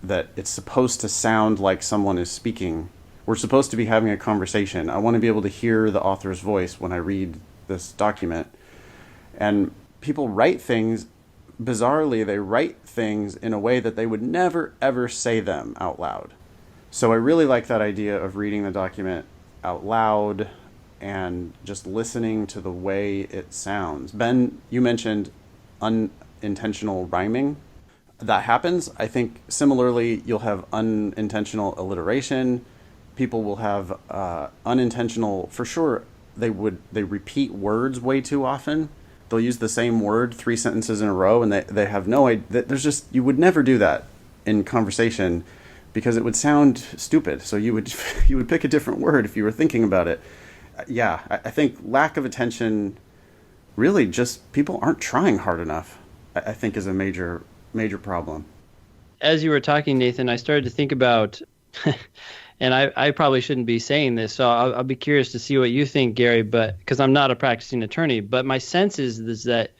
that it's supposed to sound like someone is speaking. We're supposed to be having a conversation. I want to be able to hear the author's voice when I read this document. And people write things, bizarrely, they write things in a way that they would never, ever say them out loud. So I really like that idea of reading the document out loud and just listening to the way it sounds. Ben, you mentioned unintentional rhyming. That happens. I think similarly, you'll have unintentional alliteration. People will have unintentional, for sure, they repeat words way too often. They'll use the same word 3 sentences in a row, and they have no idea. You would never do that in conversation, because it would sound stupid. So you would you would pick a different word if you were thinking about it. Yeah, I think lack of attention, really just people aren't trying hard enough, I think is a major problem. As you were talking, Nathan, I started to think about, and I probably shouldn't be saying this, so I'll be curious to see what you think, Gary, but because I'm not a practicing attorney, but my sense is that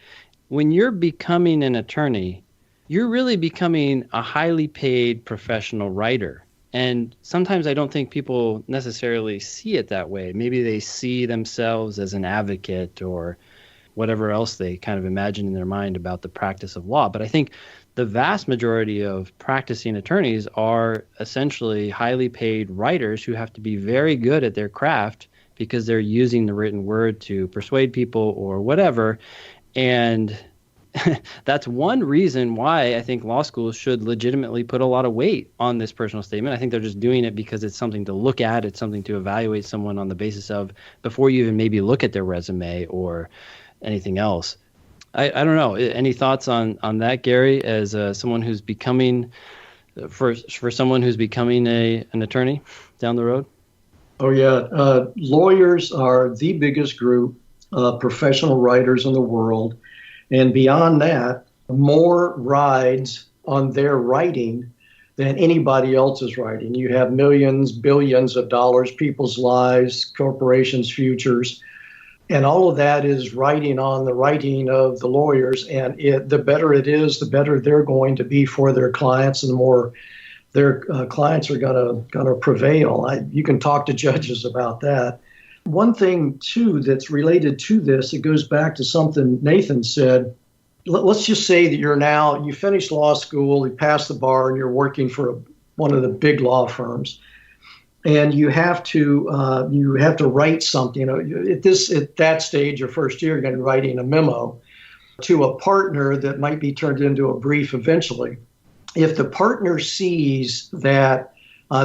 when you're becoming an attorney, you're really becoming a highly paid professional writer. And sometimes I don't think people necessarily see it that way. Maybe they see themselves as an advocate or whatever else they kind of imagine in their mind about the practice of law. But I think the vast majority of practicing attorneys are essentially highly paid writers who have to be very good at their craft because they're using the written word to persuade people or whatever. And that's one reason why I think law schools should legitimately put a lot of weight on this personal statement. I think they're just doing it because it's something to look at. It's something to evaluate someone on the basis of before you even maybe look at their resume or anything else. I don't know. Any thoughts on that, Gary, as someone who's becoming, for someone who's becoming an attorney down the road? Oh, yeah. Lawyers are the biggest group of professional writers in the world. And beyond that, more rides on their writing than anybody else is writing. You have millions, billions of dollars, people's lives, corporations' futures, and all of that is riding on the writing of the lawyers. And the better it is, the better they're going to be for their clients, and the more their clients are going to prevail. You can talk to judges about that. One thing, too, that's related to this, it goes back to something Nathan said. Let's just say that you finished law school, you passed the bar, and you're working for one of the big law firms, and you have to write something. At that stage, your first year, you're going to be writing a memo to a partner that might be turned into a brief eventually. If the partner sees that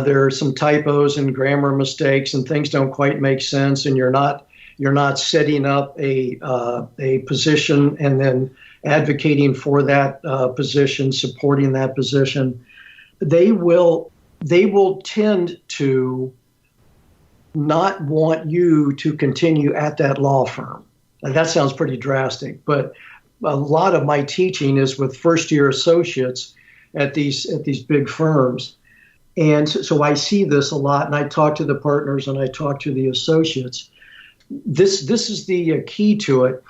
there are some typos and grammar mistakes and things don't quite make sense, and you're not setting up a position and then advocating for that position, supporting that position, they will tend to not want you to continue at that law firm. And that sounds pretty drastic, but a lot of my teaching is with first-year associates at these big firms. And so I see this a lot, and I talk to the partners and I talk to the associates. This is the key to it.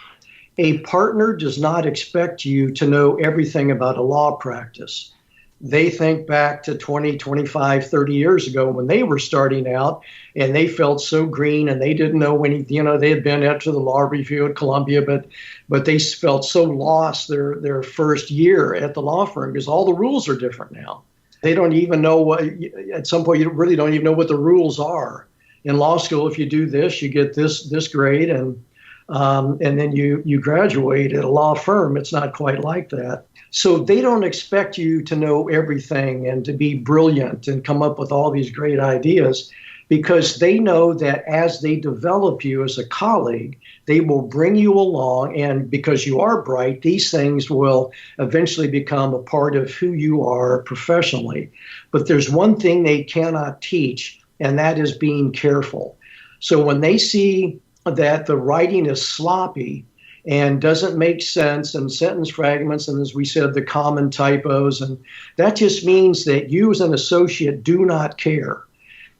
A partner does not expect you to know everything about a law practice. They think back to 20, 25, 30 years ago when they were starting out, and they felt so green, and they didn't know they had been out to the law review at Columbia, but they felt so lost their first year at the law firm because all the rules are different now. They don't even know at some point, you really don't even know what the rules are. In law school, if you do this, you get this grade, and then you graduate at a law firm. It's not quite like that. So they don't expect you to know everything and to be brilliant and come up with all these great ideas, because they know that as they develop you as a colleague, they will bring you along, and because you are bright, these things will eventually become a part of who you are professionally. But there's one thing they cannot teach, and that is being careful. So when they see that the writing is sloppy and doesn't make sense, and sentence fragments, and as we said, the common typos, and that just means that you as an associate do not care,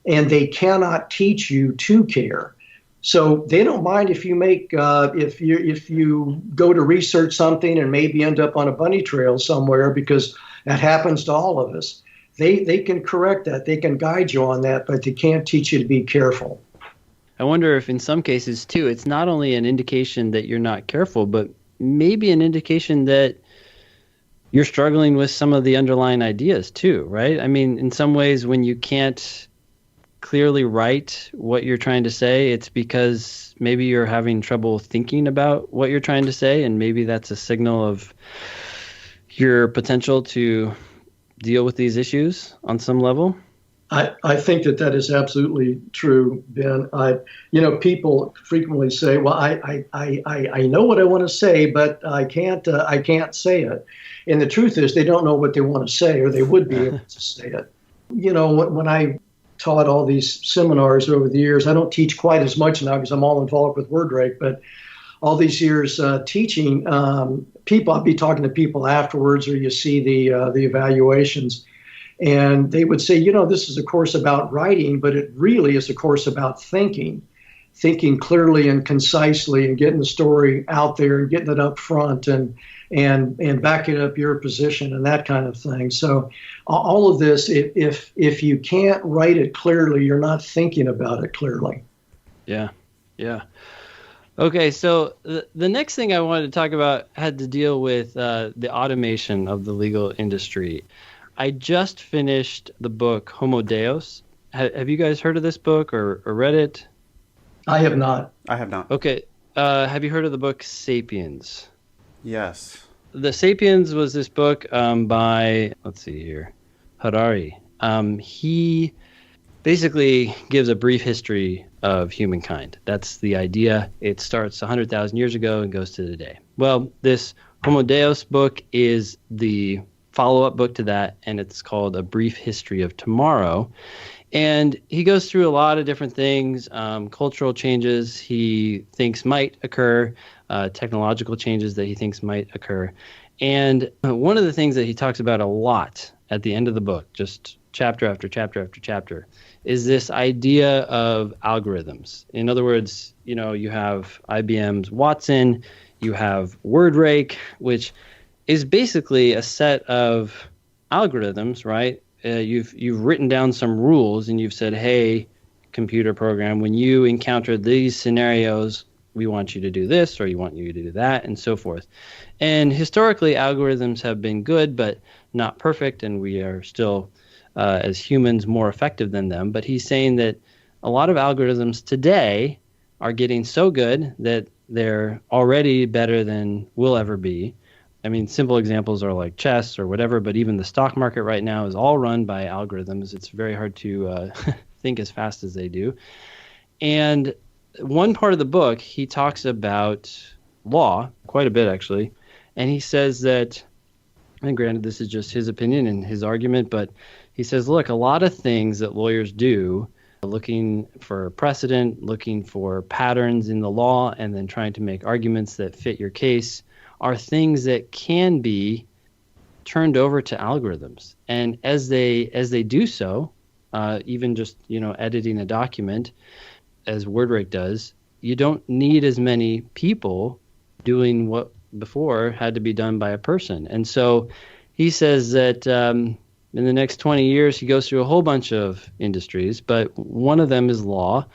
and they cannot teach you to care. So they don't mind if you make if you go to research something and maybe end up on a bunny trail somewhere, because that happens to all of us. They can correct that, they can guide you on that, but they can't teach you to be careful. I wonder if in some cases, too, it's not only an indication that you're not careful, but maybe an indication that you're struggling with some of the underlying ideas, too, right? I mean, in some ways, when you can't clearly write what you're trying to say, it's because maybe you're having trouble thinking about what you're trying to say, and maybe that's a signal of your potential to deal with these issues on some level. I think that is absolutely true, Ben. People frequently say, "Well, I know what I want to say, but I can't say it." And the truth is, they don't know what they want to say, or they would be able to say it. When I taught all these seminars over the years, I don't teach quite as much now because I'm all involved with WordRake, but all these years teaching people, I'll be talking to people afterwards, or you see the evaluations, and they would say, this is a course about writing, but it really is a course about thinking clearly and concisely, and getting the story out there and getting it up front and backing up your position and that kind of thing. So all of this, if you can't write it clearly, you're not thinking about it clearly. Yeah. Okay, so the next thing I wanted to talk about had to deal with the automation of the legal industry. I just finished the book Homo Deus. Have you guys heard of this book or read it? I have not. I have not. Okay. Have you heard of the book Sapiens? Yes. The Sapiens was this book by, let's see here, Harari. He basically gives a brief history of humankind. That's the idea. It starts 100,000 years ago and goes to today. Well, this Homo Deus book is the follow-up book to that, and it's called A Brief History of Tomorrow. And he goes through a lot of different things, cultural changes he thinks might occur, technological changes that he thinks might occur. And one of the things that he talks about a lot at the end of the book, just chapter after chapter after chapter, is this idea of algorithms. In other words, you have IBM's Watson, you have WordRake, which is basically a set of algorithms, right? You've written down some rules and you've said, hey, computer program, when you encounter these scenarios, we want you to do this, or you want you to do that, and so forth. And historically, algorithms have been good, but not perfect, and we are still, as humans, more effective than them. But he's saying that a lot of algorithms today are getting so good that they're already better than we'll ever be. I mean, simple examples are like chess or whatever, but even the stock market right now is all run by algorithms. It's very hard to think as fast as they do. And one part of the book, he talks about law, quite a bit actually, and he says that, and granted this is just his opinion and his argument, but he says, look, a lot of things that lawyers do, looking for precedent, looking for patterns in the law, and then trying to make arguments that fit your case, are things that can be turned over to algorithms. And as they do so, even just editing a document, as WordRake does, you don't need as many people doing what before had to be done by a person. And so he says that in the next 20 years, he goes through a whole bunch of industries, but one of them is law.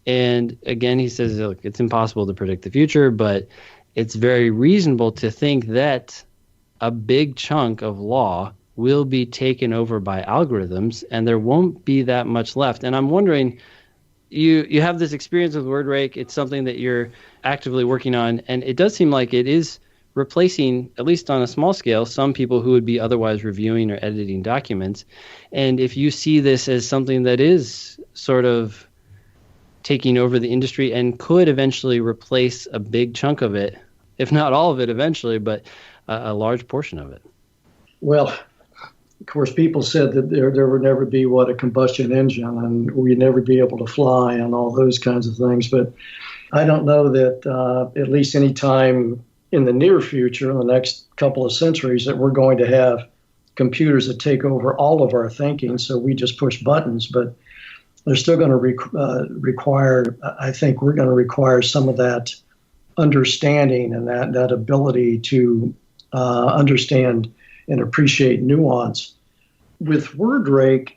And again, he says, look, it's impossible to predict the future, but it's very reasonable to think that a big chunk of law will be taken over by algorithms, and there won't be that much left. And I'm wondering, you have this experience with WordRake. It's something that you're actively working on, and it does seem like it is replacing, at least on a small scale, some people who would be otherwise reviewing or editing documents. And if you see this as something that is sort of taking over the industry and could eventually replace a big chunk of it, if not all of it eventually, but a large portion of it. Well, of course, people said that there would never be a combustion engine, and we'd never be able to fly and all those kinds of things. But I don't know that at least any time in the near future, in the next couple of centuries, that we're going to have computers that take over all of our thinking. So we just push buttons, but they're still going to require, I think we're going to require some of that understanding and that ability to understand and appreciate nuance. With WordRake,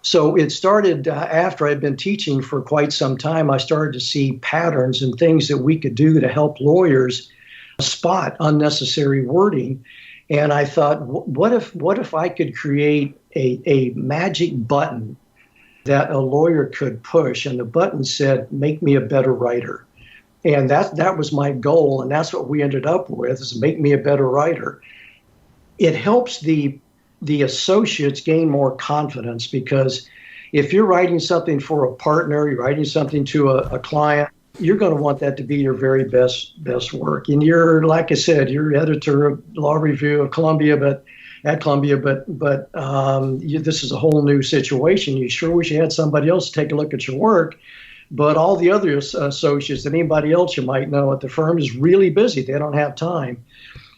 so it started after I'd been teaching for quite some time. I started to see patterns and things that we could do to help lawyers spot unnecessary wording. And I thought, what if I could create a magic button that a lawyer could push, and the button said, "Make me a better writer." And that was my goal, and that's what we ended up with, is make me a better writer. It helps the associates gain more confidence, because if you're writing something for a partner, you're writing something to a client, you're going to want that to be your very best work. And you're, like I said, you're editor of Law Review of Columbia, but at Columbia, but this is a whole new situation. You sure wish you had somebody else to take a look at your work. But all the other associates and anybody else you might know at the firm is really busy. They don't have time.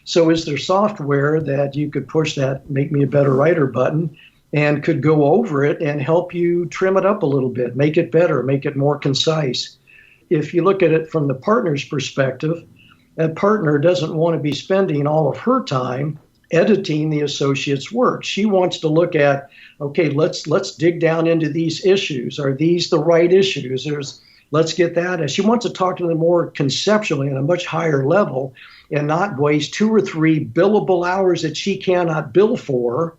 So is there software that you could push that make me a better writer button and could go over it and help you trim it up a little bit, make it better, make it more concise? If you look at it from the partner's perspective, that partner doesn't want to be spending all of her time editing the associate's work. She wants to look at, okay, let's dig down into these issues. Are these the right issues? Let's get that. And she wants to talk to them more conceptually on a much higher level and not waste 2 or 3 billable hours that she cannot bill for.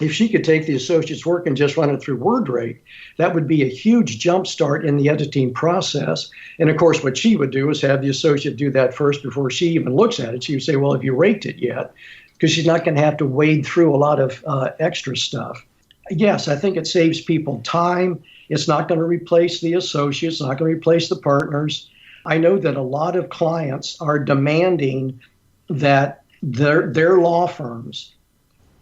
If she could take the associate's work and just run it through WordRate, that would be a huge jump start in the editing process. And of course, what she would do is have the associate do that first before she even looks at it. She would say, well, have you raked it yet? Because she's not going to have to wade through a lot of extra stuff. Yes, I think it saves people time. It's not going to replace the associates, not going to replace the partners. I know that a lot of clients are demanding that their law firms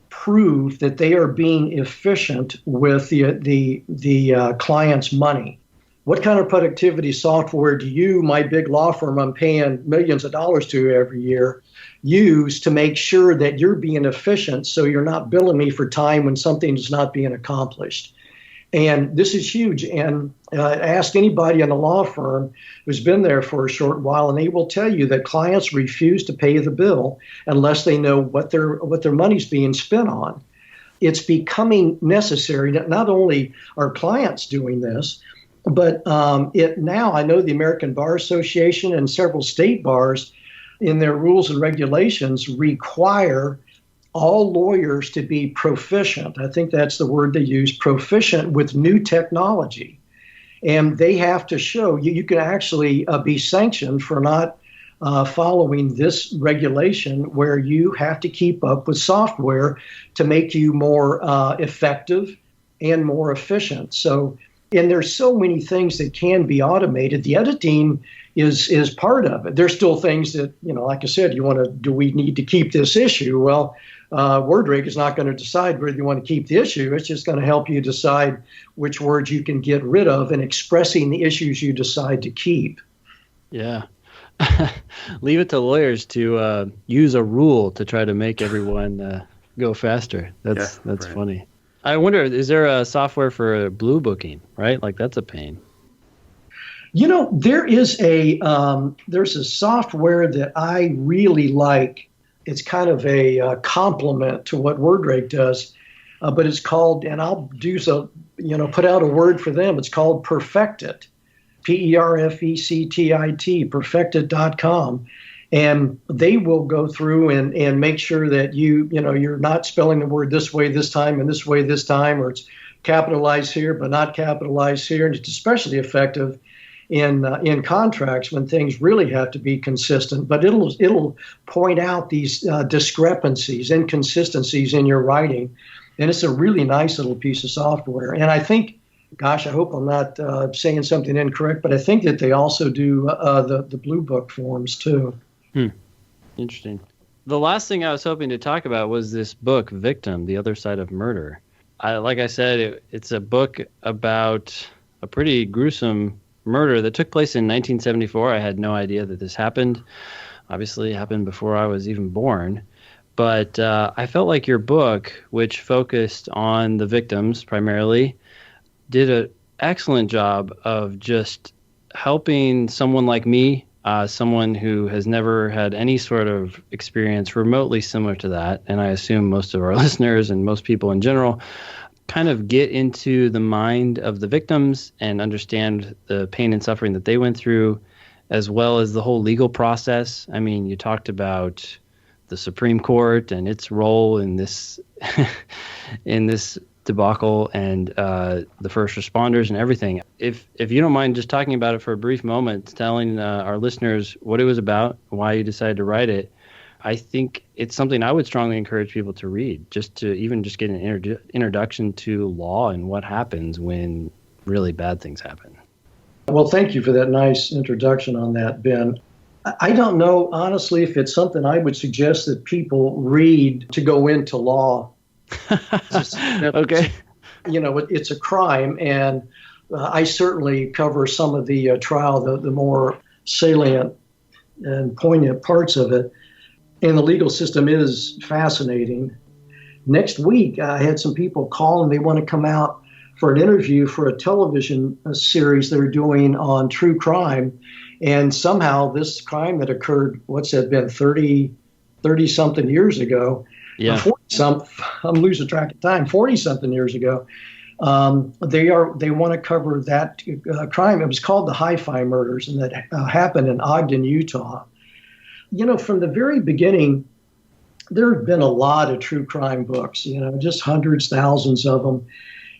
prove that they are being efficient with the client's money. What kind of productivity software do you, my big law firm I'm paying millions of dollars to every year, use to make sure that you're being efficient so you're not billing me for time when something is not being accomplished? And this is huge. And ask anybody in a law firm who's been there for a short while, and they will tell you that clients refuse to pay the bill unless they know what their money's being spent on. It's becoming necessary that not only are clients doing this, but now I know the American Bar Association and several state bars in their rules and regulations require all lawyers to be proficient. I think that's the word they use, proficient with new technology. And they have to show you can actually be sanctioned for not following this regulation where you have to keep up with software to make you more effective and more efficient. So, and there's so many things that can be automated. The editing is part of it. There's still things that, like I said, do we need to keep this issue? Well, WordRate is not going to decide whether you want to keep the issue. It's just going to help you decide which words you can get rid of in expressing the issues you decide to keep. Yeah. Leave it to lawyers to use a rule to try to make everyone go faster. That's right. Funny. I wonder, is there a software for blue booking, right? Like that's a pain. There is there's a software that I really like. It's kind of a complement to what WordRate does, but it's called, and I'll do so, put out a word for them. It's called Perfectit, Perfectit, perfectit.com. And they will go through and make sure that you're not spelling the word this way this time and this way this time, or it's capitalized here but not capitalized here. And it's especially effective in contracts when things really have to be consistent. But it'll point out these discrepancies, inconsistencies in your writing, and it's a really nice little piece of software. And I think, gosh, I hope I'm not saying something incorrect, but I think that they also do the Blue Book forms too. Interesting. The last thing I was hoping to talk about was this book, Victim: The Other Side of Murder. Like I said, it's a book about a pretty gruesome murder that took place in 1974. I had no idea that this happened. Obviously, it happened before I was even born. But I felt like your book, which focused on the victims primarily, did an excellent job of just helping someone like me, someone who has never had any sort of experience remotely similar to that, and I assume most of our listeners and most people in general, kind of get into the mind of the victims and understand the pain and suffering that they went through, as well as the whole legal process. I mean, you talked about the Supreme Court and its role in this in this debacle, and the first responders and everything. If you don't mind just talking about it for a brief moment, telling our listeners what it was about, why you decided to write it, I think it's something I would strongly encourage people to read, just to get an introduction to law and what happens when really bad things happen. Well, thank you for that nice introduction on that, Ben. I don't know, honestly, if it's something I would suggest that people read to go into law. Okay. It's a crime, and I certainly cover some of the trial, the more salient and poignant parts of it. And the legal system is fascinating. Next week, I had some people call and they want to come out for an interview for a television series they're doing on true crime. And somehow this crime that occurred, what's that been, 30 something years ago, Yeah. 40 some, I'm losing track of time, 40 something years ago. They want to cover that crime. It was called the Hi-Fi murders, and that happened in Ogden, Utah. From the very beginning, there have been a lot of true crime books, just hundreds, thousands of them.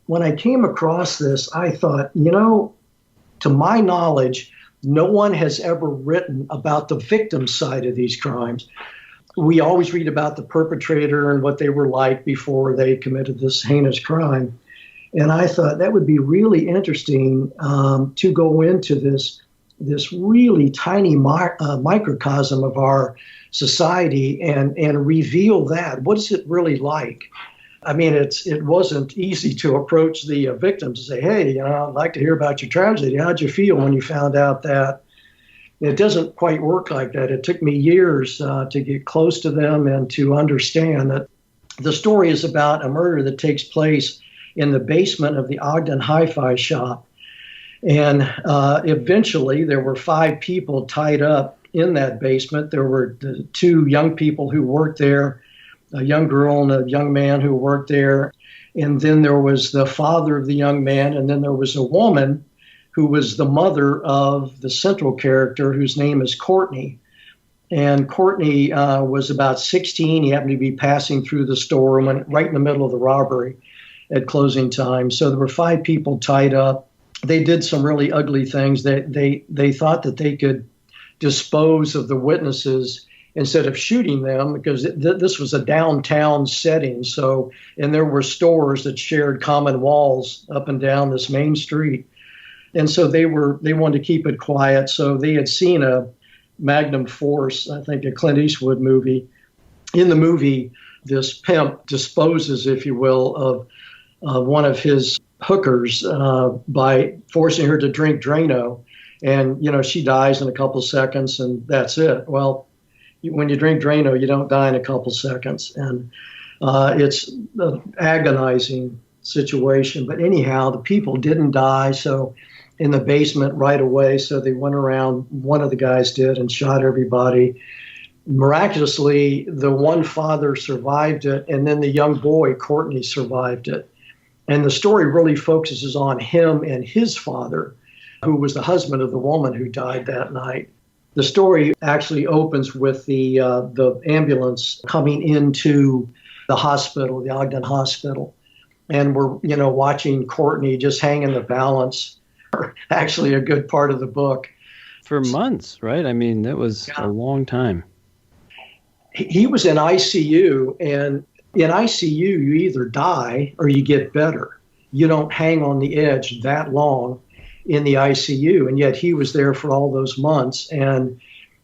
When I came across this, I thought, to my knowledge, no one has ever written about the victim side of these crimes. We always read about the perpetrator and what they were like before they committed this heinous crime. And I thought that would be really interesting to go into this really tiny microcosm of our society and reveal that. What is it really like? I mean, it wasn't easy to approach the victims and say, hey, I'd like to hear about your tragedy. How'd you feel when you found out that? It doesn't quite work like that. It took me years to get close to them and to understand that the story is about a murder that takes place in the basement of the Ogden Hi-Fi shop. And eventually there were 5 people tied up in that basement. There were the 2 young people who worked there, a young girl and a young man who worked there. And then there was the father of the young man. And then there was a woman who was the mother of the central character, whose name is Courtney. And Courtney was about 16. He happened to be passing through the store and went right in the middle of the robbery at closing time. So there were 5 people tied up. They did some really ugly things. They thought that they could dispose of the witnesses instead of shooting them, because this was a downtown setting. So, and there were stores that shared common walls up and down this main street. And so they wanted to keep it quiet. So they had seen a Magnum Force, I think a Clint Eastwood movie. In the movie, this pimp disposes, if you will, of one of his hookers by forcing her to drink Drano. And, she dies in a couple seconds and that's it. Well, when you drink Drano, you don't die in a couple seconds. And it's an agonizing situation. But anyhow, the people didn't die. So in the basement right away. So they went around, one of the guys did, and shot everybody. Miraculously, the one father survived it. And then the young boy, Courtney, survived it. And the story really focuses on him and his father, who was the husband of the woman who died that night. The story actually opens with the ambulance coming into the hospital, the Ogden Hospital. And we're, watching Courtney just hang in the balance, actually a good part of the book. For months, right? I mean, that was a long time. He was in ICU, and in ICU, you either die or you get better. You don't hang on the edge that long in the ICU. And yet he was there for all those months. And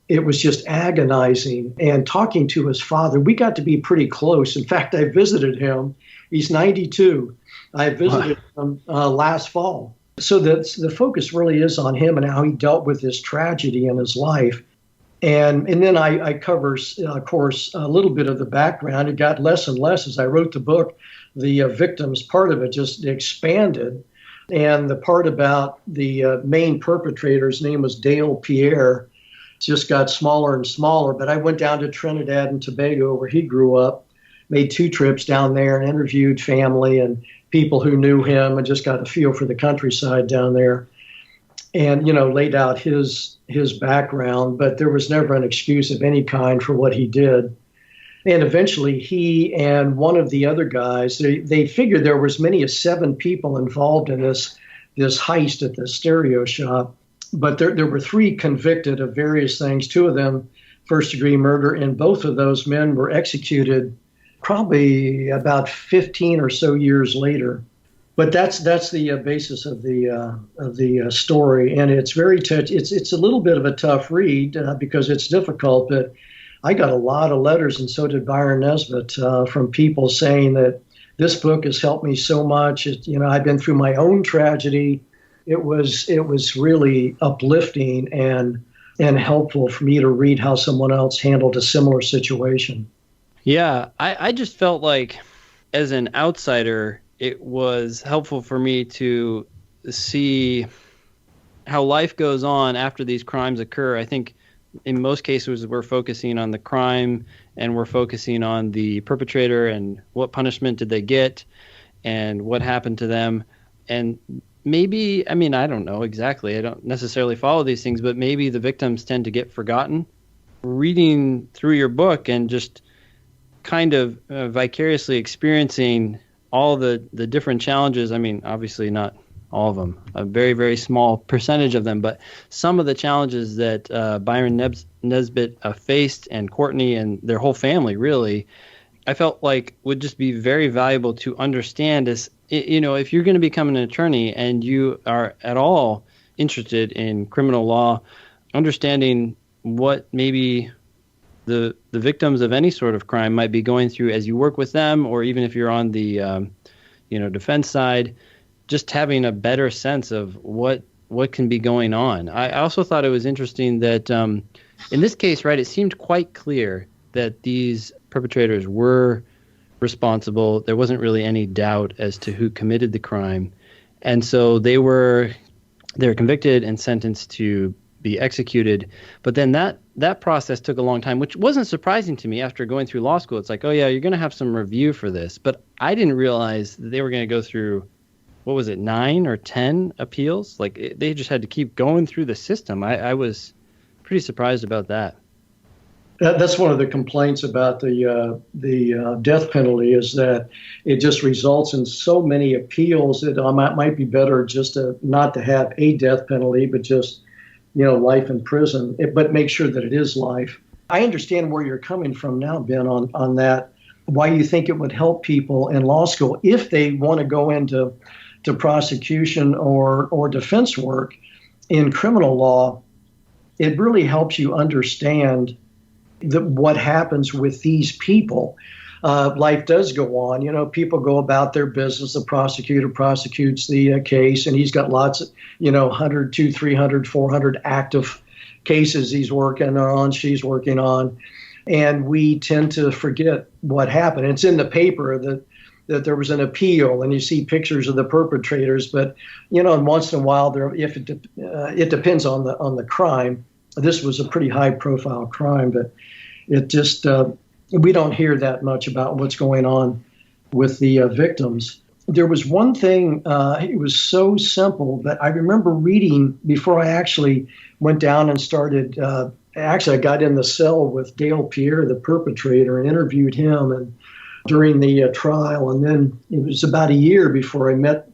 it was just agonizing. And talking to his father, we got to be pretty close. In fact, I visited him. He's 92. I visited him last fall. So the focus really is on him and how he dealt with this tragedy in his life. And then I cover, of course, a little bit of the background. It got less and less as I wrote the book. The victims part of it just expanded. And the part about the main perpetrator's name was Dale Pierre just got smaller and smaller. But I went down to Trinidad and Tobago, where he grew up, made 2 trips down there and interviewed family and people who knew him and just got a feel for the countryside down there. And, laid out his background, but there was never an excuse of any kind for what he did. And eventually he and one of the other guys, they figured there was as many as 7 people involved in this heist at the stereo shop. But there were 3 convicted of various things, 2 of them first-degree murder, and both of those men were executed probably about 15 or so years later. But that's the basis of the story, and it's very touch. It's a little bit of a tough read because it's difficult. But I got a lot of letters, and so did Byron Nesbitt, from people saying that this book has helped me so much. I've been through my own tragedy. It was really uplifting and helpful for me to read how someone else handled a similar situation. Yeah, I just felt like as an outsider, it was helpful for me to see how life goes on after these crimes occur. I think in most cases we're focusing on the crime and we're focusing on the perpetrator and what punishment did they get and what happened to them. And maybe, I mean, I don't know exactly. I don't necessarily follow these things, but maybe the victims tend to get forgotten. Reading through your book and just kind of vicariously experiencing all the different challenges. I mean, obviously not all of them, a very, very small percentage of them, but some of the challenges that Byron Nesbitt faced, and Courtney and their whole family, really, I felt like would just be very valuable to understand as, if you're going to become an attorney and you are at all interested in criminal law, understanding what maybe the victims of any sort of crime might be going through as you work with them, or even if you're on the defense side, just having a better sense of what can be going on. I also thought it was interesting that in this case, right, it seemed quite clear that these perpetrators were responsible. There wasn't really any doubt as to who committed the crime, and so they were convicted and sentenced to be executed. But then that process took a long time, which wasn't surprising to me after going through law school. It's like, oh yeah, you're going to have some review for this. But I didn't realize that they were going to go through, what was it, 9 or 10 appeals? Like they just had to keep going through the system. I was pretty surprised about that. That's one of the complaints about the death penalty, is that it just results in so many appeals that it might be better just not to have a death penalty, but just life in prison, but make sure that it is life. I understand where you're coming from now, Ben, on that, why you think it would help people in law school if they want to go into prosecution or defense work in criminal law. It really helps you understand what happens with these people. Life does go on. People go about their business. The prosecutor prosecutes the case, and he's got lots of, 100, 200, 300, 400 active cases he's working on, she's working on. And we tend to forget what happened. It's in the paper that there was an appeal, and you see pictures of the perpetrators. But, and once in a while, it depends on the crime. This was a pretty high-profile crime, but it just we don't hear that much about what's going on with the victims. There was one thing, it was so simple, but I remember reading before I actually went down and started. Actually, I got in the cell with Dale Pierre, the perpetrator, and interviewed him and during the trial. And then it was about a year before I met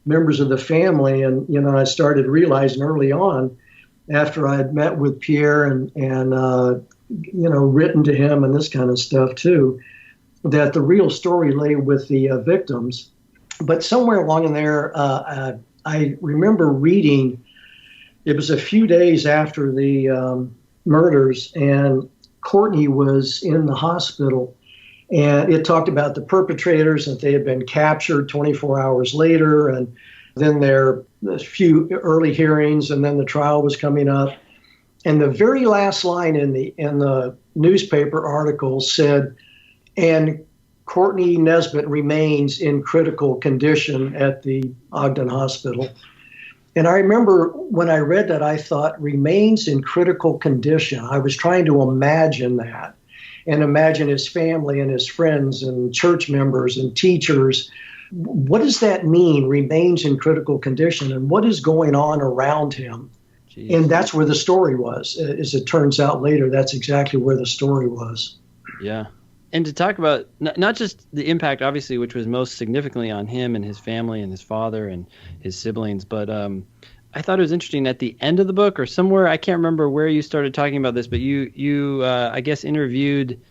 members of the family. And, I started realizing early on, after I had met with Pierre and written to him and this kind of stuff too, that the real story lay with the victims. But somewhere along in there, I remember reading, it was a few days after the murders, and Courtney was in the hospital, and it talked about the perpetrators, that they had been captured 24 hours later, and then there a few early hearings, and then the trial was coming up. And the very last line in the newspaper article said, and Courtney Nesbitt remains in critical condition at the Ogden Hospital. And I remember when I read that, I thought, remains in critical condition. I was trying to imagine that, and imagine his family and his friends and church members and teachers. What does that mean, remains in critical condition? And what is going on around him? Jeez. And that's where the story was. As it turns out later, that's exactly where the story was. Yeah. And to talk about not just the impact, obviously, which was most significantly on him and his family and his father and his siblings, but I thought it was interesting at the end of the book or somewhere, I can't remember where you started talking about this, but you I guess interviewed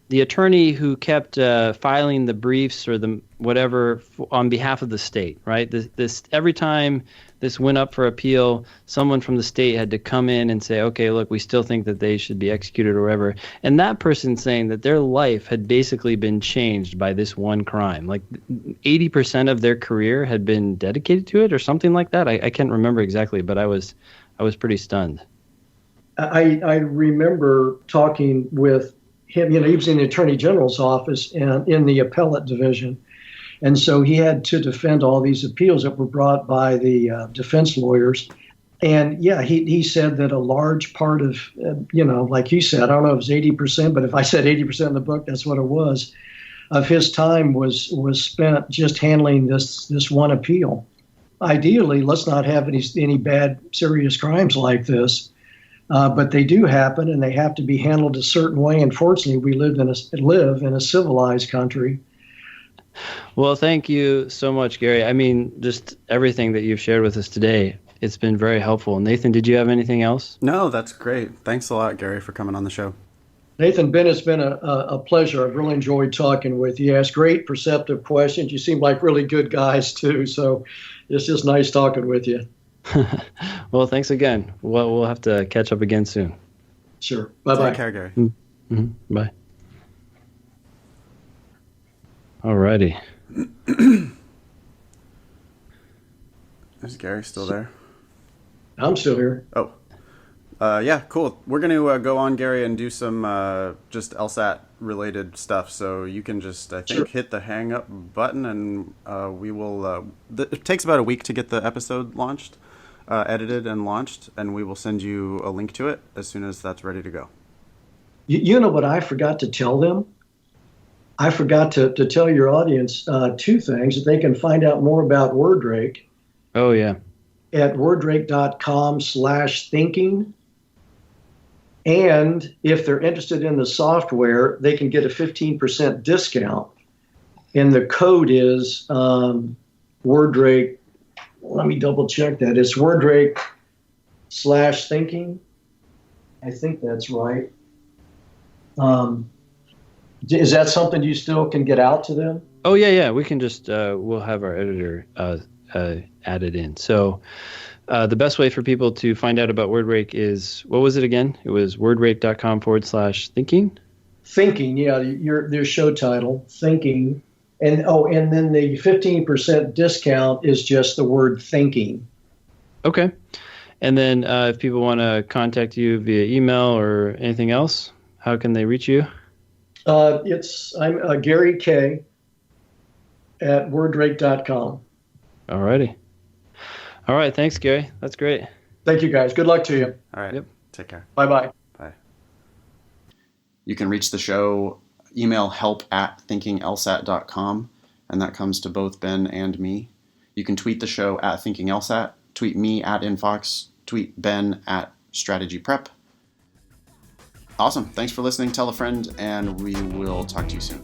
the attorney who kept filing the briefs or the whatever on behalf of the state, right? This every time this went up for appeal, someone from the state had to come in and say, okay, look, we still think that they should be executed or whatever. And that person saying that their life had basically been changed by this one crime. Like 80% of their career had been dedicated to it or something like that. I can't remember exactly, but I was pretty stunned. I remember talking with him. He was in the Attorney General's office and in the appellate division. And so he had to defend all these appeals that were brought by the defense lawyers. And yeah, he said that a large part of, like you said, I don't know if it was 80%, but if I said 80% in the book, that's what it was, of his time was spent just handling this one appeal. Ideally, let's not have any bad, serious crimes like this. But they do happen, and they have to be handled a certain way. Unfortunately, we live in a civilized country. Well, thank you so much, Gary. I mean, just everything that you've shared with us today, it's been very helpful. Nathan, did you have anything else? No, that's great. Thanks a lot, Gary, for coming on the show. Nathan, Ben, it's been a pleasure. I've really enjoyed talking with you. You asked great, perceptive questions. You seem like really good guys, too. So it's just nice talking with you. Well, thanks again. We'll have to catch up again soon. Sure. Bye-bye. Take care, Gary. Mm-hmm. Bye. Alrighty. Is Gary still there? I'm still here. Oh. Yeah, cool. We're going to go on, Gary, and do some just LSAT related stuff. So you can just, I think, hit the hang up button, and we will. It takes about a week to get the episode launched, edited and launched, and we will send you a link to it as soon as that's ready to go. You know what I forgot to tell them? I forgot to tell your audience two things. That they can find out more about WordRake. Oh, yeah. At wordrake.com/thinking. And if they're interested in the software, they can get a 15% discount. And the code is WordRake. Let me double check that. It's WordRake/thinking. I think that's right. Is that something you still can get out to them? Oh, yeah. We can just, we'll have our editor added in. So the best way for people to find out about WordRake is, what was it again? It was wordrake.com/thinking? Thinking, yeah, their show title, Thinking. And then the 15% discount is just the word thinking. Okay. And then if people want to contact you via email or anything else, how can they reach you? I'm Gary K. at wordrake.com. All righty. All right. Thanks, Gary. That's great. Thank you, guys. Good luck to you. All right. Yep. Take care. Bye-bye. Bye. You can reach the show, email help@thinkinglsat.com, and that comes to both Ben and me. You can tweet the show @thinkinglsat, tweet me @infox, tweet Ben @strategyprep. Awesome. Thanks for listening. Tell a friend, and we will talk to you soon.